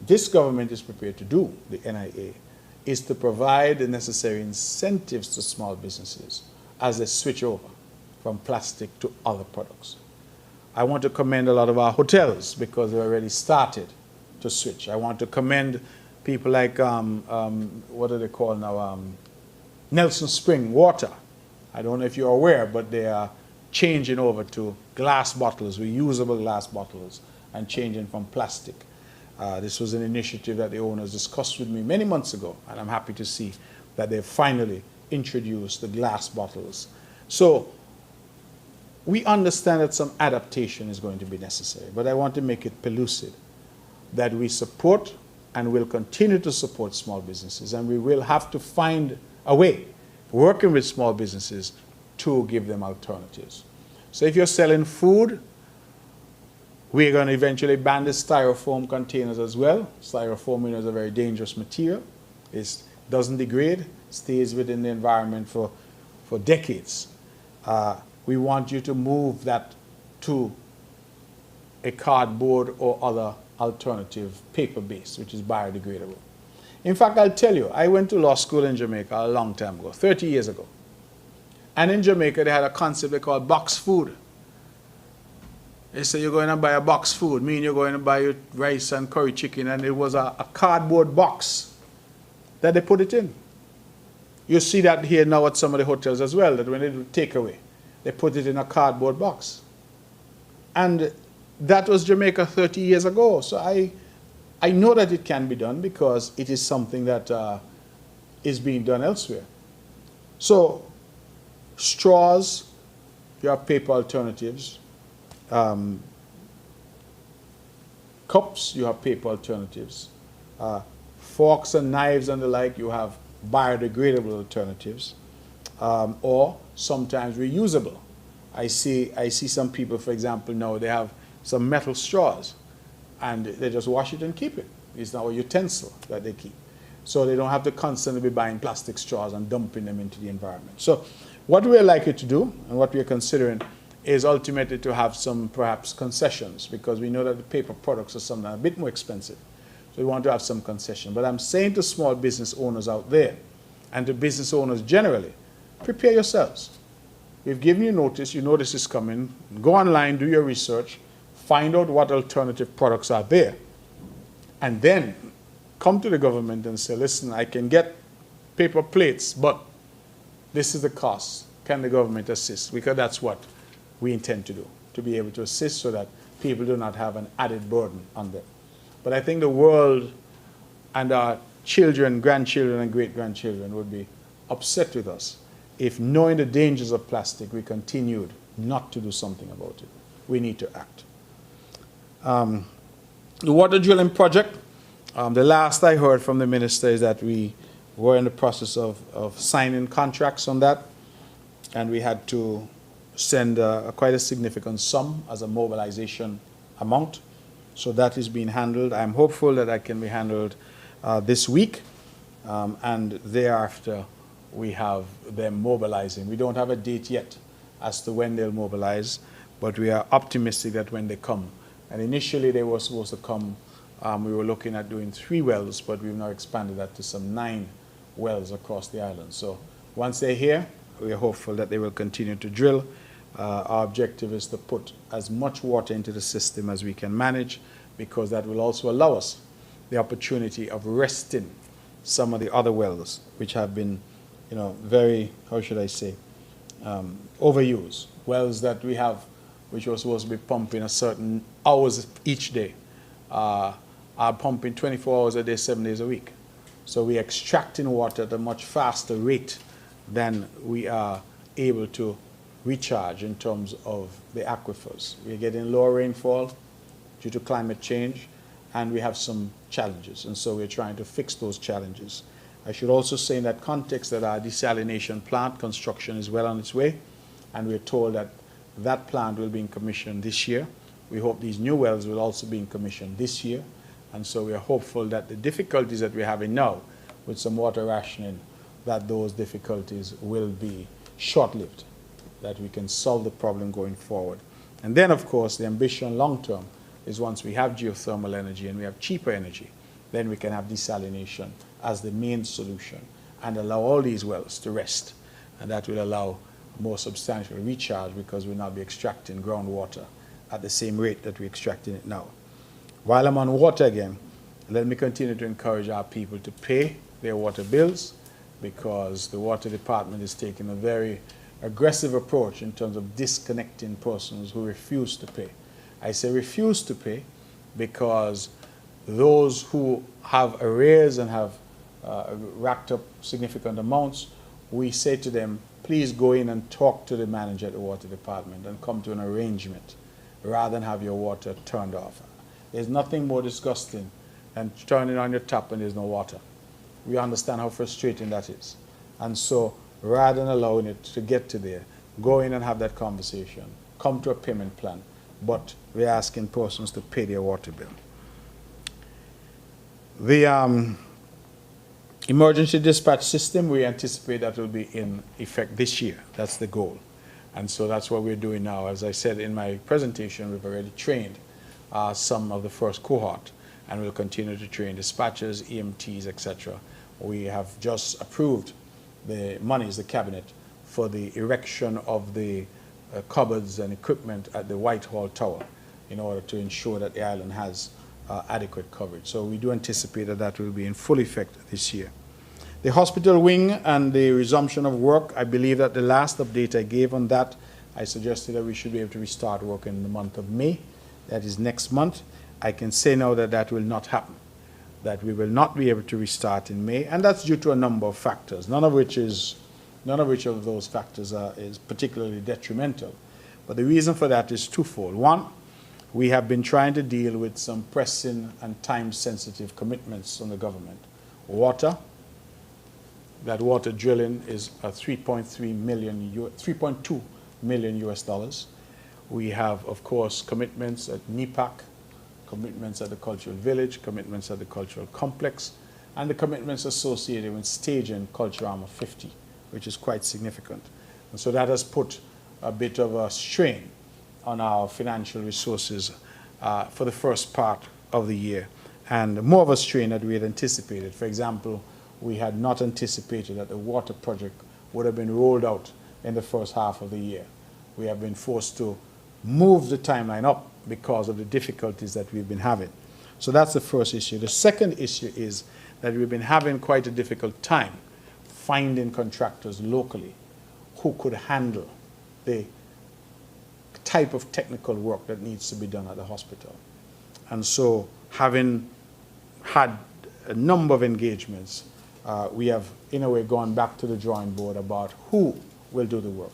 this government is prepared to do, the NIA, is to provide the necessary incentives to small businesses as they switch over from plastic to other products. I want to commend a lot of our hotels because they've already started to switch. I want to commend people like, what do they call now, Nelson Spring Water. I don't know if you're aware, but they are changing over to glass bottles, reusable glass bottles, and changing from plastic. This was an initiative that the owners discussed with me many months ago, and I'm happy to see that they've finally introduced the glass bottles. So we understand that some adaptation is going to be necessary, but I want to make it pellucid that we support and will continue to support small businesses, and we will have to find a way, working with small businesses, to give them alternatives. So if you're selling food, we're going to eventually ban the styrofoam containers as well. Styrofoam is a very dangerous material. It doesn't degrade, stays within the environment for decades. We want you to move that to a cardboard or other alternative paper-based, which is biodegradable. In fact, I'll tell you, I went to law school in Jamaica a long time ago, 30 years ago. And in Jamaica, they had a concept they called box food. They say you're going to buy a box food, meaning you're going to buy your rice and curry chicken, and it was a cardboard box that they put it in. You see that here now at some of the hotels as well, that when they do takeaway, they put it in a cardboard box. And that was Jamaica 30 years ago. So I know that it can be done because it is something that is being done elsewhere. So straws, you have paper alternatives. Cups, you have paper alternatives. Forks and knives and the like, you have biodegradable alternatives, or sometimes reusable. I see some people, for example, now they have some metal straws, and they just wash it and keep it. It's now a utensil that they keep. So they don't have to constantly be buying plastic straws and dumping them into the environment. So what we're likely to do, and what we're considering, is ultimately to have some perhaps concessions, because we know that the paper products are sometimes a bit more expensive. So we want to have some concession. But I'm saying to small business owners out there, and to business owners generally, prepare yourselves. We've given you notice this is coming. Go online, do your research, find out what alternative products are there, and then come to the government and say, listen, I can get paper plates, but this is the cost. Can the government assist? Because that's what we intend to do, to be able to assist so that people do not have an added burden on them. But I think the world and our children, grandchildren, and great-grandchildren would be upset with us if, knowing the dangers of plastic, we continued not to do something about it. We need to act. The water drilling project, the last I heard from the minister is that we were in the process of signing contracts on that, and we had to send quite a significant sum as a mobilization amount. So that is being handled. I'm hopeful that that can be handled this week, and thereafter we have them mobilizing. We don't have a date yet as to when they'll mobilize, but we are optimistic that when they come, and initially they were supposed to come, we were looking at doing 3 wells, but we've now expanded that to some 9 wells across the island. So once they're here, we are hopeful that they will continue to drill. Our objective is to put as much water into the system as we can manage, because that will also allow us the opportunity of resting some of the other wells which have been, very, how should I say, overused. Wells that we have, which were supposed to be pumping a certain hours each day, are pumping 24 hours a day, 7 days a week. So we're extracting water at a much faster rate than we are able to recharge in terms of the aquifers. We're getting lower rainfall due to climate change, and we have some challenges, and so we're trying to fix those challenges. I should also say in that context that our desalination plant construction is well on its way, and we're told that that plant will be in commission this year. We hope these new wells will also be in commission this year, and so we are hopeful that the difficulties that we're having now with some water rationing, that those difficulties will be short-lived, that we can solve the problem going forward. And then, of course, the ambition long-term is once we have geothermal energy and we have cheaper energy, then we can have desalination as the main solution and allow all these wells to rest. And that will allow more substantial recharge, because we'll now be extracting groundwater at the same rate that we're extracting it now. While I'm on water again, let me continue to encourage our people to pay their water bills, because the water department is taking a very aggressive approach in terms of disconnecting persons who refuse to pay. I say refuse to pay because those who have arrears and have racked up significant amounts, we say to them, please go in and talk to the manager at the water department and come to an arrangement rather than have your water turned off. There's nothing more disgusting than turning on your tap and there's no water. We understand how frustrating that is. And so rather than allowing it to get to there, go in and have that conversation, come to a payment plan, but we're asking persons to pay their water bill. The emergency dispatch system, we anticipate that will be in effect this year. That's the goal. And so that's what we're doing now. As I said in my presentation, we've already trained some of the first cohort, and we'll continue to train dispatchers, EMTs, etc. We have just approved the monies, the cabinet, for the erection of the cupboards and equipment at the Whitehall Tower in order to ensure that the island has adequate coverage. So we do anticipate that that will be in full effect this year. The hospital wing and the resumption of work, I believe that the last update I gave on that, I suggested that we should be able to restart work in the month of May. That is next month. I can say now that that will not happen, that we will not be able to restart in May, and that's due to a number of factors, none of which of those factors is particularly detrimental. But the reason for that is twofold. One, we have been trying to deal with some pressing and time-sensitive commitments from the government. Water, that water drilling is $3.2 million US dollars. We have, of course, commitments at NEPAC, commitments at the cultural village, commitments at the cultural complex, and the commitments associated with staging Culture Armour 50, which is quite significant. And so that has put a bit of a strain on our financial resources for the first part of the year, and more of a strain than we had anticipated. For example, we had not anticipated that the water project would have been rolled out in the first half of the year. We have been forced to move the timeline up because of the difficulties that we've been having. So that's the first issue. The second issue is that we've been having quite a difficult time finding contractors locally who could handle the type of technical work that needs to be done at the hospital. And so, having had a number of engagements, we have, in a way, gone back to the drawing board about who will do the work.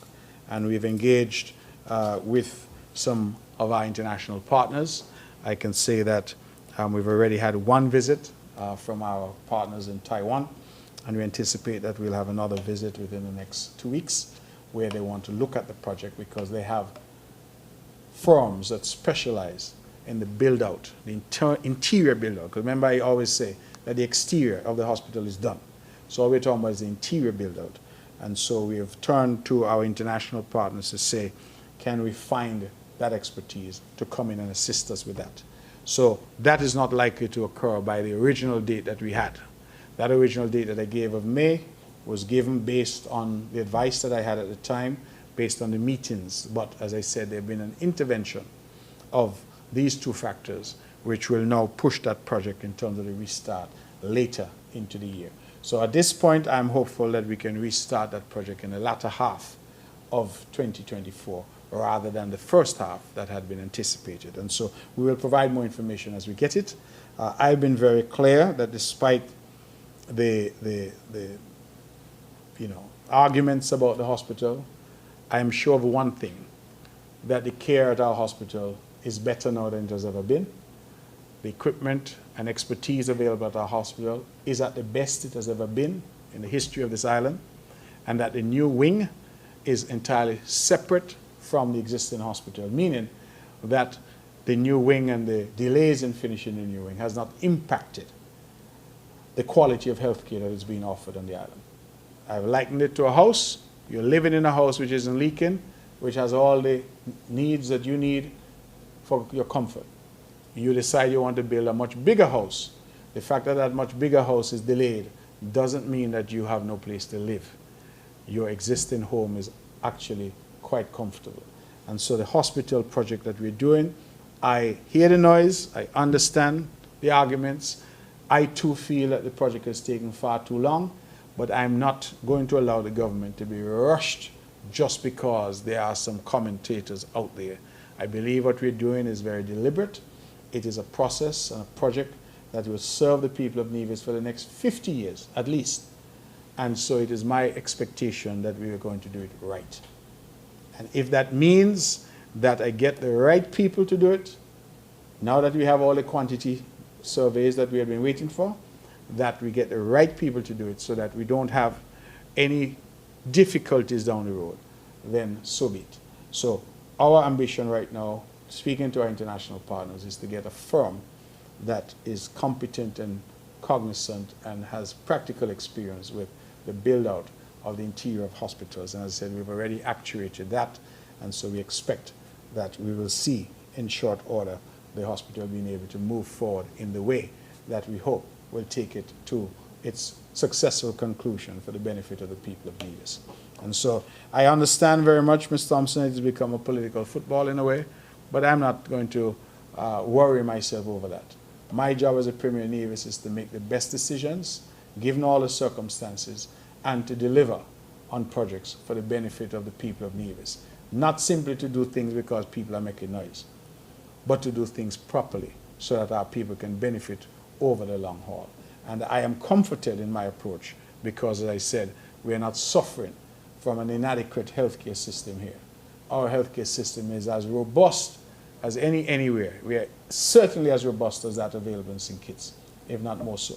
And we've engaged with some of our international partners. I can say that we've already had one visit from our partners in Taiwan, and we anticipate that we'll have another visit within the next 2 weeks where they want to look at the project because they have firms that specialize in the build-out, the interior build-out. Because remember, I always say that the exterior of the hospital is done. So all we're talking about is the interior build-out. And so we have turned to our international partners to say, can we find that expertise to come in and assist us with that? So that is not likely to occur by the original date that we had. That original date that I gave of May was given based on the advice that I had at the time, based on the meetings. But as I said, there have been an intervention of these two factors, which will now push that project in terms of the restart later into the year. So at this point, I'm hopeful that we can restart that project in the latter half of 2024, rather than the first half that had been anticipated. And so we will provide more information as we get it. I've been very clear that despite the arguments about the hospital, I am sure of one thing, that the care at our hospital is better now than it has ever been. The equipment and expertise available at our hospital is at the best it has ever been in the history of this island, and that the new wing is entirely separate from the existing hospital, meaning that the new wing and the delays in finishing the new wing has not impacted the quality of healthcare that is being offered on the island. I've likened it to a house. You're living in a house which isn't leaking, which has all the needs that you need for your comfort. You decide you want to build a much bigger house. The fact that that much bigger house is delayed doesn't mean that you have no place to live. Your existing home is actually quite comfortable. And so the hospital project that we're doing, I hear the noise, I understand the arguments. I too feel that the project has taken far too long, but I'm not going to allow the government to be rushed just because there are some commentators out there. I believe what we're doing is very deliberate. It is a process and a project that will serve the people of Nevis for the next 50 years, at least. And so it is my expectation that we are going to do it right. And if that means that I get the right people to do it, now that we have all the quantity surveys that we have been waiting for, that we get the right people to do it so that we don't have any difficulties down the road, then so be it. So our ambition right now, speaking to our international partners, is to get a firm that is competent and cognizant and has practical experience with the build-out of the interior of hospitals. And as I said, we've already actuated that, and so we expect that we will see in short order the hospital being able to move forward in the way that we hope will take it to its successful conclusion for the benefit of the people of Nevis. And so I understand very much, Ms. Thompson, it has become a political football in a way, but I'm not going to worry myself over that. My job as a Premier of Nevis is to make the best decisions, given all the circumstances, and to deliver on projects for the benefit of the people of Nevis. Not simply to do things because people are making noise, but to do things properly so that our people can benefit over the long haul. And I am comforted in my approach because, as I said, we are not suffering from an inadequate healthcare system here. Our healthcare system is as robust as anywhere. We are certainly as robust as that available in St. Kitts, if not more so,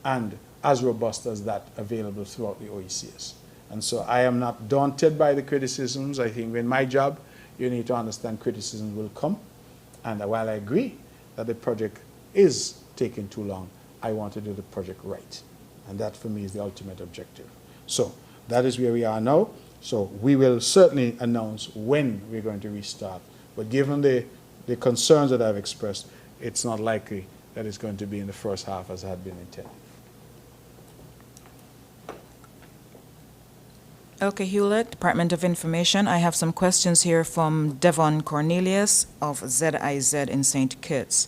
and as robust as that available throughout the OECS. And so I am not daunted by the criticisms. I think in my job, you need to understand criticisms will come. And while I agree that the project is taking too long, I want to do the project right. And that for me is the ultimate objective. So that is where we are now. So we will certainly announce when we're going to restart. But given the concerns that I've expressed, it's not likely that it's going to be in the first half as had been intended. Okay, Hewlett, Department of Information. I have some questions here from Devon Cornelius of ZIZ in St. Kitts.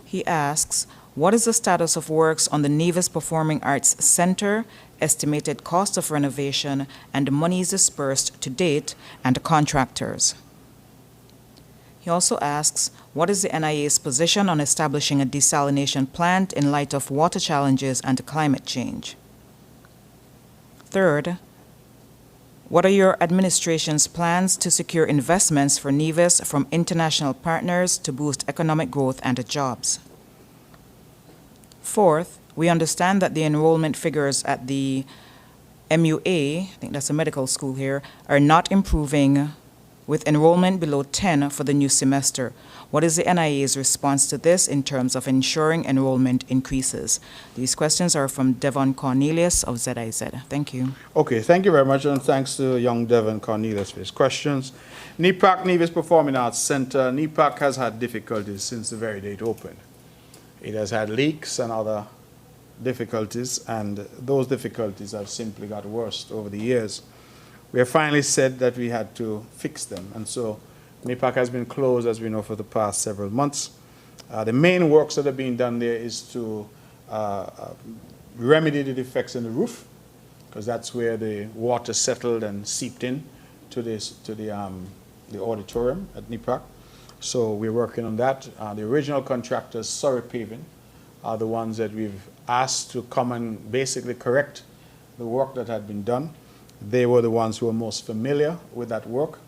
He asks, what is the status of works on the Nevis Performing Arts Center, estimated cost of renovation, and the monies dispersed to date, and the contractors? He also asks, what is the NIA's position on establishing a desalination plant in light of water challenges and climate change? Third, what are your administration's plans to secure investments for Nevis from international partners to boost economic growth and jobs? Fourth, we understand that the enrollment figures at the MUA, I think that's a medical school here, are not improving with enrollment below 10 for the new semester. What is the NIA's response to this in terms of ensuring enrollment increases? These questions are from Devon Cornelius of ZIZ. Thank you. Okay, thank you very much, and thanks to young Devon Cornelius for his questions. NEPAC, Nevis Performing Arts Center. NEPAC has had difficulties since the very day it opened. It has had leaks and other difficulties, and those difficulties have simply got worse over the years. We have finally said that we had to fix them, and so NEPAC has been closed, as we know, for the past several months. The main works that are being done there is to remedy the defects in the roof, because that's where the water settled and seeped in to the auditorium at NEPAC. So we're working on that. The original contractors, Surrey Paving, are the ones that we've asked to come and basically correct the work that had been done. They were the ones who were most familiar with that work,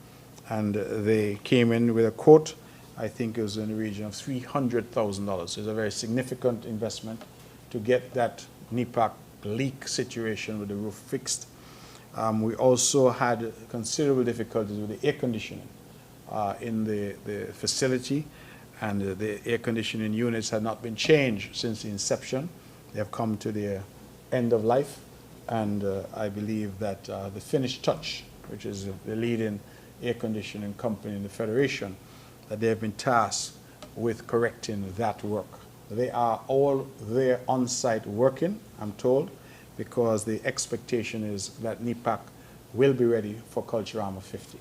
and they came in with a quote. I think it was in the region of $300,000. It's a very significant investment to get that NEPAC leak situation with the roof fixed. We also had considerable difficulties with the air conditioning in the facility, and the air conditioning units had not been changed since the inception. They have come to their end of life, and I believe that the Finnish Touch, which is the leading air conditioning company in the Federation, that they have been tasked with correcting that work. They are all there on site working, I'm told, because the expectation is that NEPAC will be ready for Culture Armour 50.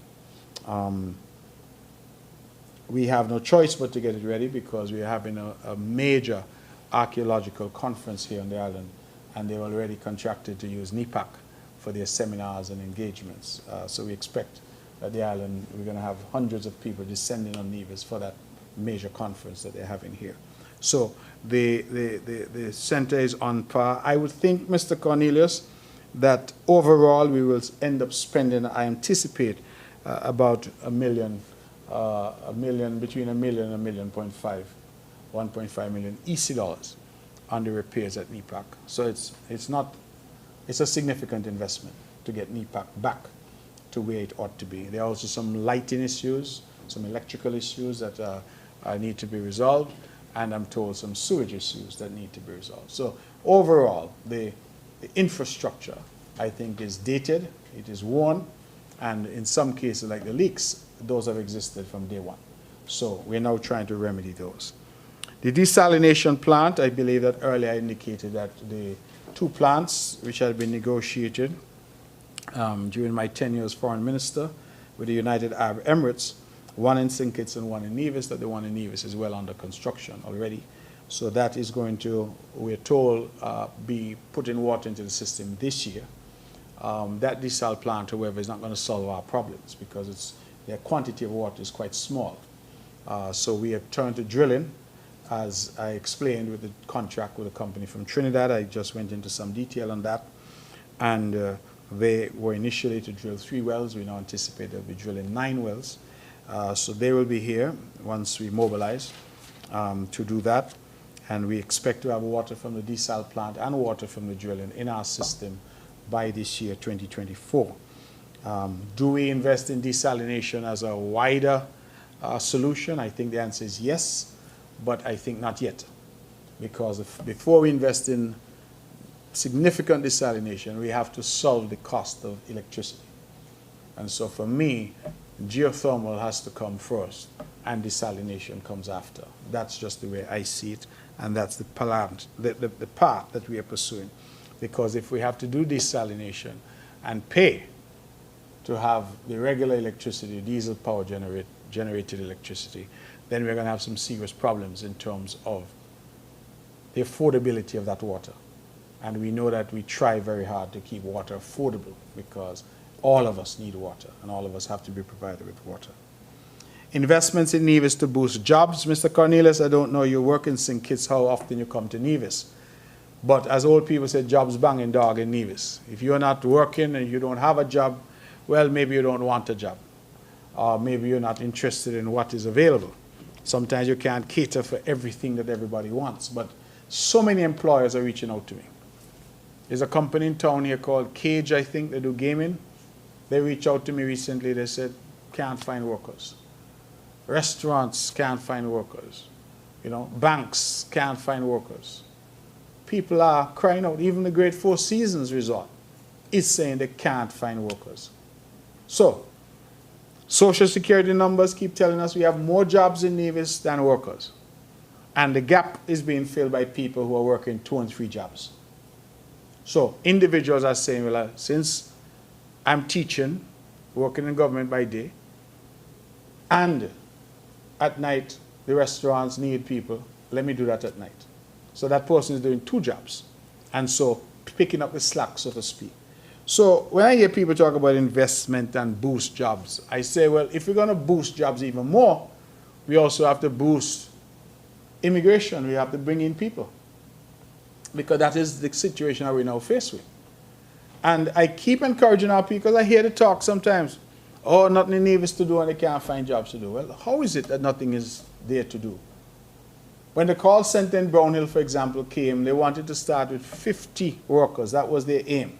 We have no choice but to get it ready, because we are having a major archaeological conference here on the island, and they've already contracted to use NEPAC for their seminars and engagements. So we expect that the island, we're going to have hundreds of people descending on Nevis for that major conference that they're having here. So the center is on par. I would think, Mr. Cornelius, that overall we will end up spending, I anticipate, about between $1 million and $1.5 million EC dollars on the repairs at NEPAC. So it's a significant investment to get NEPAC back to where it ought to be. There are also some lighting issues, some electrical issues that need to be resolved, and I'm told some sewage issues that need to be resolved. So overall, the infrastructure, I think, is dated, it is worn, and in some cases, like the leaks, those have existed from day one. So we're now trying to remedy those. The desalination plant, I believe that earlier I indicated that the two plants which had been negotiated during my tenure as foreign minister with the United Arab Emirates, one in St. Kitts and one in Nevis, that the one in Nevis is well under construction already. So that is going to, we're told, be putting water into the system this year. That desal plant, however, is not going to solve our problems, because the quantity of water is quite small. So we have turned to drilling, as I explained with the contract with a company from Trinidad. I just went into some detail on that. And they were initially to drill 3 wells. We now anticipate they'll be drilling 9 wells. So they will be here once we mobilize to do that. And we expect to have water from the desal plant and water from the drilling in our system by this year, 2024. Do we invest in desalination as a wider solution? I think the answer is yes, but I think not yet. Because before we invest in significant desalination, we have to solve the cost of electricity. And so for me, geothermal has to come first, and desalination comes after. That's just the way I see it, and that's the path that we are pursuing. Because if we have to do desalination and pay to have the regular electricity, diesel power generated electricity, then we're going to have some serious problems in terms of the affordability of that water. And we know that we try very hard to keep water affordable, because all of us need water, and all of us have to be provided with water. Investments in Nevis to boost jobs. Mr. Cornelius, I don't know, you work in St. Kitts, how often you come to Nevis. But as old people say, jobs banging dog in Nevis. If you're not working and you don't have a job, well, maybe you don't want a job. Or maybe you're not interested in what is available. Sometimes you can't cater for everything that everybody wants. But so many employers are reaching out to me. There's a company in town here called Cage, I think, they do gaming. They reached out to me recently. They said, can't find workers. Restaurants can't find workers. You know, banks can't find workers. People are crying out. Even the Great Four Seasons Resort is saying they can't find workers. So, Social Security numbers keep telling us we have more jobs in Nevis than workers. And the gap is being filled by people who are working 2 and 3 jobs. So, individuals are saying, well, since I'm teaching, working in government by day, and at night the restaurants need people, let me do that at night. So that person is doing 2 jobs. And so picking up the slack, so to speak. So when I hear people talk about investment and boost jobs, I say, well, if we're going to boost jobs even more, we also have to boost immigration. We have to bring in people. Because that is the situation that we're now faced with. And I keep encouraging our people, because I hear the talk sometimes, oh, nothing in Nevis to do and they can't find jobs to do. Well, how is it that nothing is there to do? When the call center in Brownhill, for example, came, they wanted to start with 50 workers. That was their aim.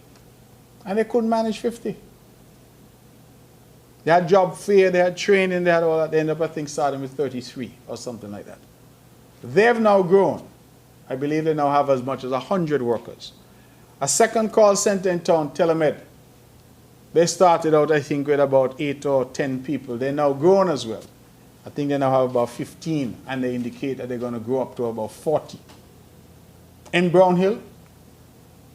And they couldn't manage 50. They had job fair, they had training, they had all that. They ended up, I think, starting with 33 or something like that. They've now grown. I believe they now have as much as 100 workers. A second call center in town, Telemed, they started out, I think, with about 8 or 10 people. They're now grown as well. I think they now have about 15, and they indicate that they're going to grow up to about 40. In Brownhill,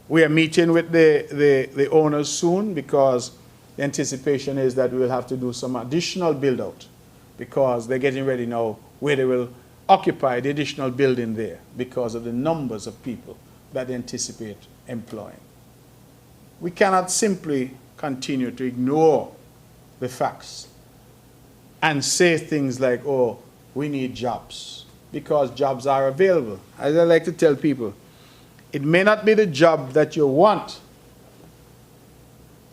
we are meeting with the owners soon, because the anticipation is that we will have to do some additional build-out, because they're getting ready now where they will occupy the additional building there because of the numbers of people that they anticipate employing. We cannot simply continue to ignore the facts and say things like, oh, we need jobs, because jobs are available. As I like to tell people, it may not be the job that you want,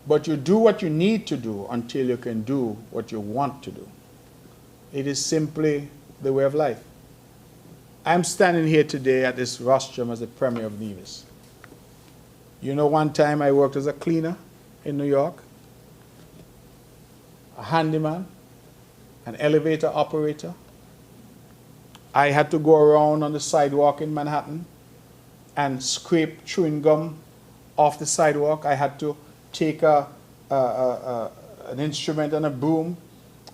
but you do what you need to do until you can do what you want to do. It is simply the way of life. I'm standing here today at this rostrum as the Premier of Nevis. You know, one time I worked as a cleaner in New York, a handyman, an elevator operator. I had to go around on the sidewalk in Manhattan and scrape chewing gum off the sidewalk. I had to take an instrument and a broom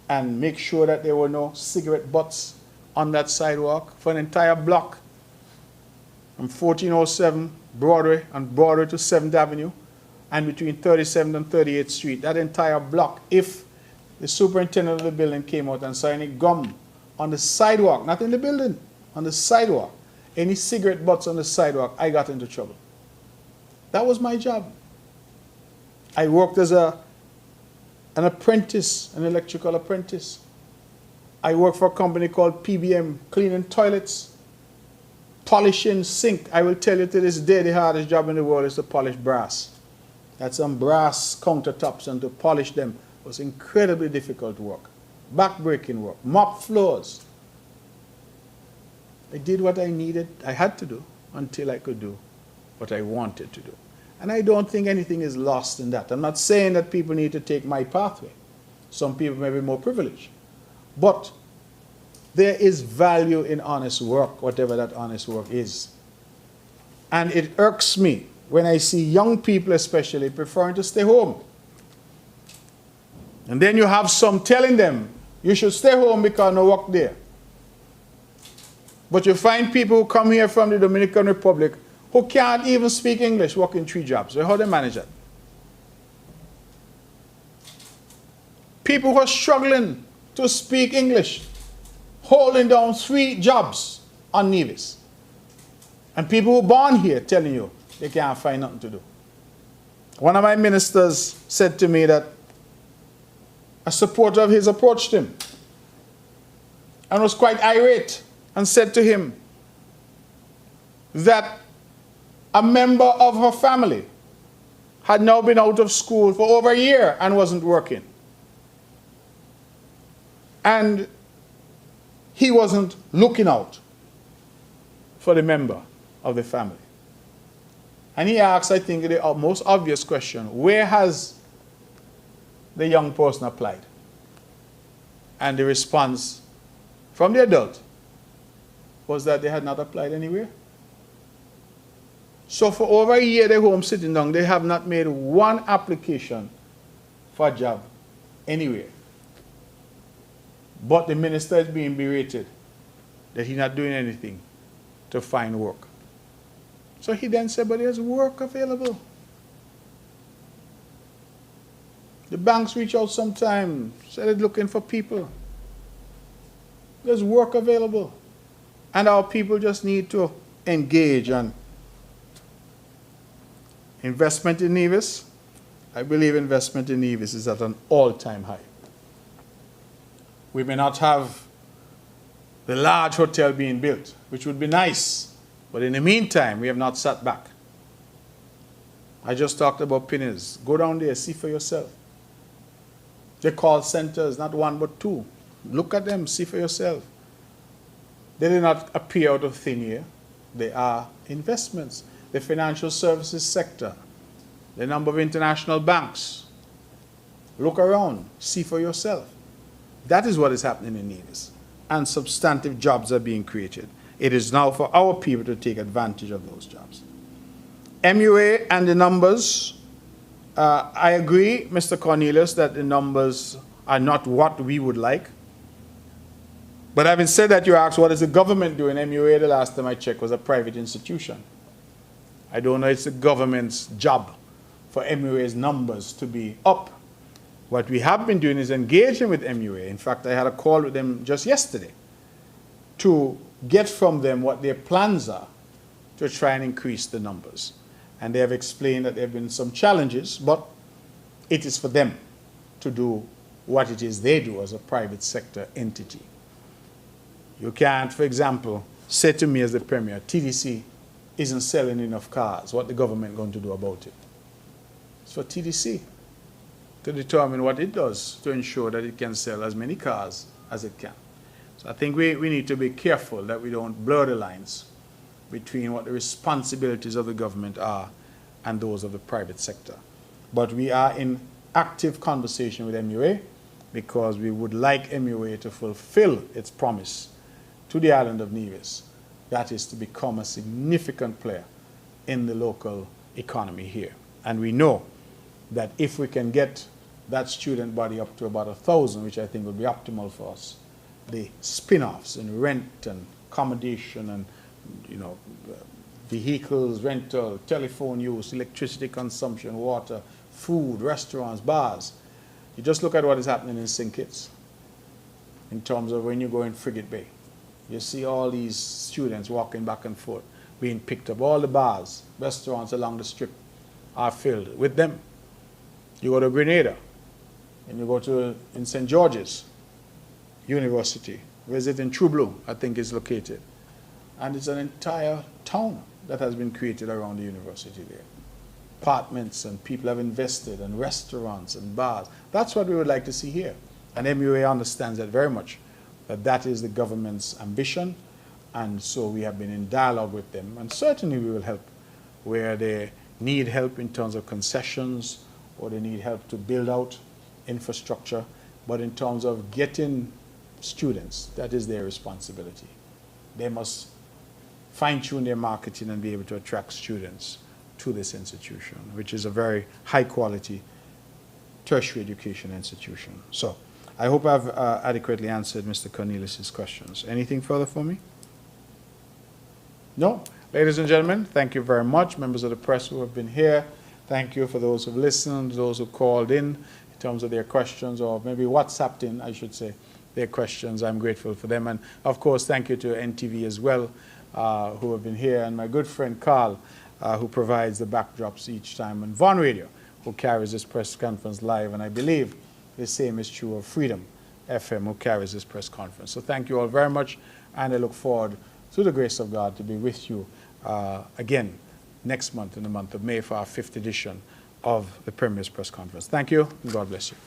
and make sure that there were no cigarette butts on that sidewalk for an entire block from 1407 Broadway and Broadway to 7th Avenue and between 37th and 38th Street. That entire block, if the superintendent of the building came out and saw any gum on the sidewalk, not in the building, on the sidewalk, any cigarette butts on the sidewalk, I got into trouble. That was my job. I worked as an apprentice, an electrical apprentice. I worked for a company called PBM, cleaning toilets, polishing sink. I will tell you to this day, the hardest job in the world is to polish brass. That's some brass countertops, and to polish them was incredibly difficult work. Back-breaking work, mop floors. I did what I needed, I had to do, until I could do what I wanted to do. And I don't think anything is lost in that. I'm not saying that people need to take my pathway. Some people may be more privileged. But there is value in honest work, whatever that honest work is. And it irks me when I see young people especially preferring to stay home. And then you have some telling them, you should stay home because no work there. But you find people who come here from the Dominican Republic who can't even speak English, working 3 jobs. So how do they manage that? People who are struggling to speak English, holding down 3 jobs on Nevis. And people who are born here telling you they can't find nothing to do. One of my ministers said to me that a supporter of his approached him and was quite irate and said to him that a member of her family had now been out of school for over a year and wasn't working. And he wasn't looking out for the member of the family. And he asked, I think, the most obvious question, where has the young person applied? And the response from the adult was that they had not applied anywhere. So for over a year they're home sitting down, they have not made one application for a job anywhere. But the minister is being berated that he's not doing anything to find work. So he then said, but there's work available. The banks reach out sometimes, said they're looking for people. There's work available. And our people just need to engage. And investment in Nevis, I believe investment in Nevis is at an all-time high. We may not have the large hotel being built, which would be nice, but in the meantime, we have not sat back. I just talked about Pinnace. Go down there, see for yourself. The call centers, not one but two. Look at them, see for yourself. They did not appear out of thin air. They are investments. The financial services sector, the number of international banks. Look around, see for yourself. That is what is happening in Nevis. And substantive jobs are being created. It is now for our people to take advantage of those jobs. MUA and the numbers, I agree, Mr. Cornelius, that the numbers are not what we would like. But having said that, you asked, what is the government doing? MUA, the last time I checked, was a private institution. I don't know it's the government's job for MUA's numbers to be up. What we have been doing is engaging with MUA. In fact, I had a call with them just yesterday to get from them what their plans are to try and increase the numbers. And they have explained that there have been some challenges, but it is for them to do what it is they do as a private sector entity. You can't, for example, say to me as the Premier, TDC isn't selling enough cars. What the government going to do about it? It's for TDC to determine what it does to ensure that it can sell as many cars as it can. So I think we need to be careful that we don't blur the lines between what the responsibilities of the government are and those of the private sector. But we are in active conversation with MUA because we would like MUA to fulfill its promise to the island of Nevis. That is to become a significant player in the local economy here. And we know that if we can get that student body up to about 1,000, which I think would be optimal for us, the spin-offs in rent and accommodation and vehicles, rental, telephone use, electricity consumption, water, food, restaurants, bars. You just look at what is happening in St. Kitts in terms of when you go in Frigate Bay. You see all these students walking back and forth, being picked up. All the bars, restaurants along the strip are filled with them. You go to Grenada, and you go to in St. George's University, visit in True Blue, I think is located. And it's an entire town that has been created around the university there. Apartments, and people have invested, and restaurants and bars. That's what we would like to see here. And MUA understands that very much, that is the government's ambition. And so we have been in dialogue with them. And certainly we will help where they need help in terms of concessions, or they need help to build out infrastructure. But in terms of getting students, that is their responsibility. They must fine-tune their marketing and be able to attract students to this institution, which is a very high-quality tertiary education institution. So I hope I've adequately answered Mr. Cornelius' questions. Anything further for me? No? Ladies and gentlemen, thank you very much. Members of the press who have been here, thank you for those who have listened, those who called in terms of their questions, or maybe WhatsApped in, I should say, their questions. I'm grateful for them. And of course, thank you to NTV as well, who have been here, and my good friend Carl, who provides the backdrops each time, and Von Radio, who carries this press conference live. And I believe the same is true of Freedom, FM who carries this press conference. So thank you all very much, and I look forward, through the grace of God, to be with you again next month, in the month of May, for our 5th edition of the Premier's Press Conference. Thank you, and God bless you.